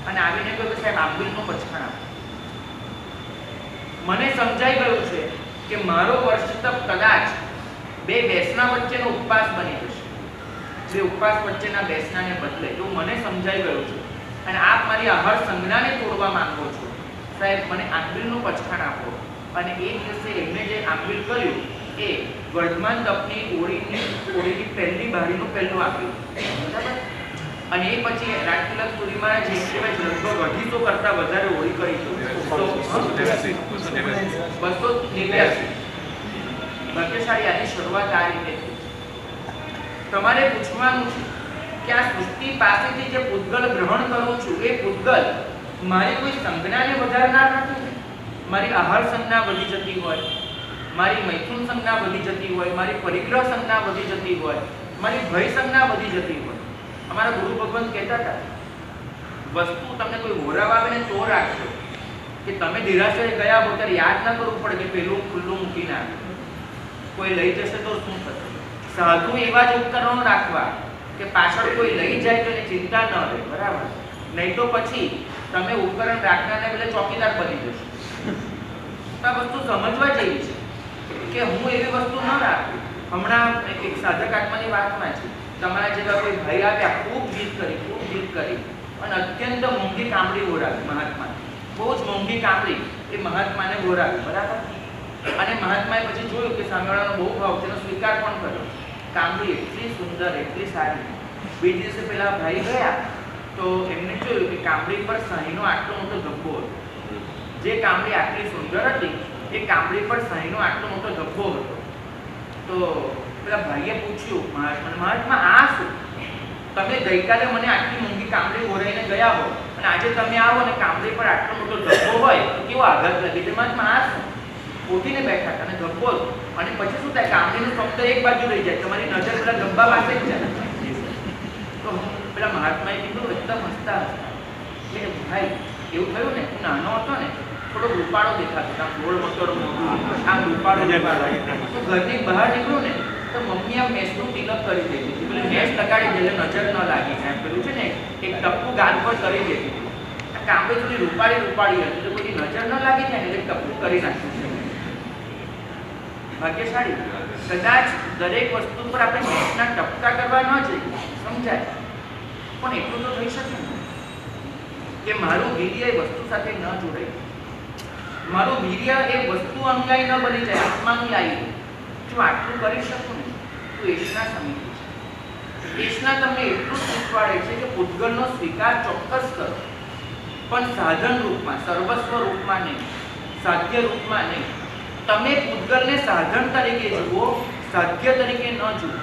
અને આવીને કહ્યું કે સાહેબ આંબીલનું પચખાણ આપો. મને સમજાઈ ગયું છે કે મારો વર્ષ તપ કદાચ 2 બેસના વચ્ચેનો ઉપવાસ બની જશે. 2 ઉપવાસ વચ્ચેના બેસનાને બદલે એવું મને સમજાઈ ગયું છે. અને આપ મારી આહાર સંજ્ઞાને તોડવા માંગો છો. સાહેબ મને આંબીલનું પચખાણ આપો. અને એ દિવસે એમને જે આંબીલ કર્યું એ વર્ધમાન તપની ઓળીની પહેલી બારીનું પહેલું આપ્યું. બરાબર? અને એ પછી રાજ તિલક સુરી મહારાજ એક સિવાય લગભગ 250 કરતા વધારે ઓળી કરી છે. 289. ભાગ્યશાળી આની શરૂઆત આ રીતે થઈ. તમારે પૂછવાનું છે કે આ સૃષ્ટિ પાસેથી જે પૂતગલ ગ્રહણ કરું છું એ પૂતગલ મારી કોઈ સંજ્ઞાને વધારનાર નથી. મારી આહાર સંજ્ઞા વધી જતી હોય, મારી મૈથુન સંજ્ઞા વધી જતી હોય, મારી પરિગ્રહ સંજ્ઞા વધી જતી હોય, મારી ભય સંજ્ઞા વધી જતી હોય. અમારા ગુરુ ભગવાન કહેતા હતા વસ્તુ તમને કોઈ હોરાવા આવે ને તો રાખજો, કે તમે નિરાશા ગયા હો ત્યારે યાદ ના કરવું પડે કે પેલું ખુલ્લું મૂકીને આવ્યું, કોઈ લઈ જશે તો શું થશે. સાધુ એવા જ ઉપકરણો રાખવા કે પાછળ કોઈ લઈ જાય તો એની ચિંતા ન રહે. બરાબર? નહીં તો પછી તમે ઉપકરણ રાખનારને બદલે ચોકીદાર બની જશો. તો આ વસ્તુ સમજવા જેવી છે કે હું એવી વસ્તુ ન રાખું. હમણાં એક સાધક આત્માની વાતમાં છે, તમારા જેવા કોઈ ભાઈ આવ્યા, ખૂબ જીદ કરી અને અત્યંત મોંઘી કામડી ઓરાવી મહાત્મા, બહુ જ મોંઘી કામડી એ મહાત્માને ઓરાવી. બરાબર? અને મહાત્માએ પછી જોયું કે સામેવાળાનો બહુ ભાવ છે, એનો સ્વીકાર પણ કર્યો. કામડી એટલી સુંદર, એટલી સારી. બીજ દિવસે પેલા ભાઈ ગયા તો એમને જોયું કે કામડી પર શાહીનો આટલો મોટો ધબ્બો હતો. જે કામડી આટલી સુંદર હતી એ કામડી પર શાહીનો આટલો મોટો ધબ્બો હતો. તો પેલા ભાઈએ પૂછ્યું મહાત્મા આ શું? તમે ગઈકાલે મને આટલી મોંઘી કામડી ઓરાઈને ગયા હો અને આજે તમે આવો અને કામડી પર આટલો મોટો ધબ્બો હોય તો કેવો આઘાત લાગે. મહાત્મા આ શું? પોતીને બેઠા હતા અને ધબ્બો. અને પછી શું થાય, કામડીનું ફક્ત એક બાજુ રહી જાય, તમારી નજર પેલા ધબ્બા પાસે જ જાય. તો પેલા મહાત્માએ કીધું એકદમ હસતા કે ભાઈ એવું થયું ને, હું નાનો હતો ને થોડો રૂપાળો દેખાતો, આમ ગોળ મકર મોટું, આમ રૂપાળો દેખાતો. તો ઘરની બહાર નીકળું ને તો મમ્મી આમ મેસનું તિલક કરી દેતી હતી. પેલી મેસ લગાડી દે એટલે નજર ન લાગી જાય. પેલું છે ને એક ટપકું ગાલ પર કરી દેતી હતી. આ કામડી થોડી રૂપાળી હતી તો કોઈ નજર ન લાગી જાય ને એટલે ટપકું કરી નાખ્યું છે. ભાગ્યશાળી, કદાચ દરેક વસ્તુ પર આપણે મેસના ટપકા કરવા ન જઈએ, સમજાય, પણ એટલું તો થઈ શકે ને કે મારું વીર્ય એ વસ્તુ સાથે ન જોડાય, મારું વીર્ય એ વસ્તુ અનુયાયી ન બની જાય, આત્માનુયાયી. જો આટલું કરી શકું ને તો એશના સમિતિ છે. એશના તમને એટલું શીખવાડે છે કે પૂતગલનો સ્વીકાર ચોક્કસ કરો, પણ સાધન રૂપમાં, સર્વસ્વ રૂપમાં નહીં, સાધ્ય રૂપમાં નહીં. તમે પૂતગલને સાધન તરીકે જુઓ, સાધ્ય તરીકે ન જુઓ.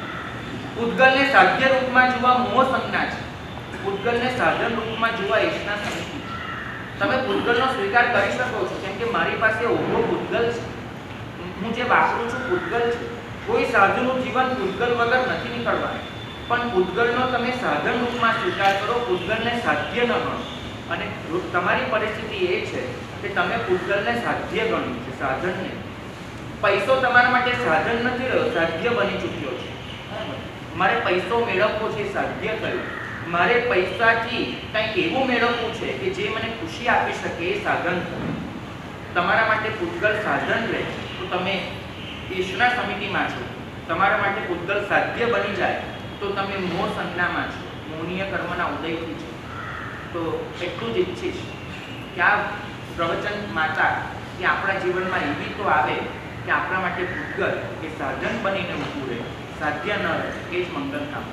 પૂતગલને સાધ્ય રૂપમાં જોવા મોહ સંજ્ઞા છે, પૂતગલને સાધન રૂપમાં જોવા એશના સમિતિ. તમે પૂતગલનો સ્વીકાર કરી શકો છો કેમ કે મારી પાસે ઓહો પૂતગલ છે, હું જે વાપરું છું પૂતગલ છે. કોઈ સાધુનું જીવન પૂતગલ વગર નથી નીકળવાનું, પણ પૂતગલનો તમે સાધન રૂપમાં સ્વીકાર કરો, પૂતગલને સાધ્ય ન ગણો અને તમારી પરિસ્થિતિ એ છે કે તમે પૂતગલને સાધ્ય ગણ્યું છે, સાધનને. પૈસો તમારા માટે સાધન નથી રહ્યો, સાધ્ય બની ચૂક્યો છે. મારે પૈસો મેળવવો છે, સાધ્ય થયું. મારે પૈસાથી કંઈક એવું મેળવવું છે કે જે મને ખુશી આપી શકે, એ સાધન થયું. તમારા માટે પૂતગલ સાધન રહે તો તમે ઈશ્વરના સમિતિમાં છો. તમારા માટે પૂતગલ સાધ્ય બની જાય તો તમે મોહ સંજ્ઞામાં છો, મોહનીય કર્મના ઉદયથી છો. તો એટલું જ ઈચ્છીશ કે આ પ્રવચન માતા કે આપણા જીવનમાં એવી તો આવે કે આપણા માટે પૂતગલ એ સાધન બનીને ઊભું રહે, સાધ્ય ન રહે. એ જ મંગલ કામ.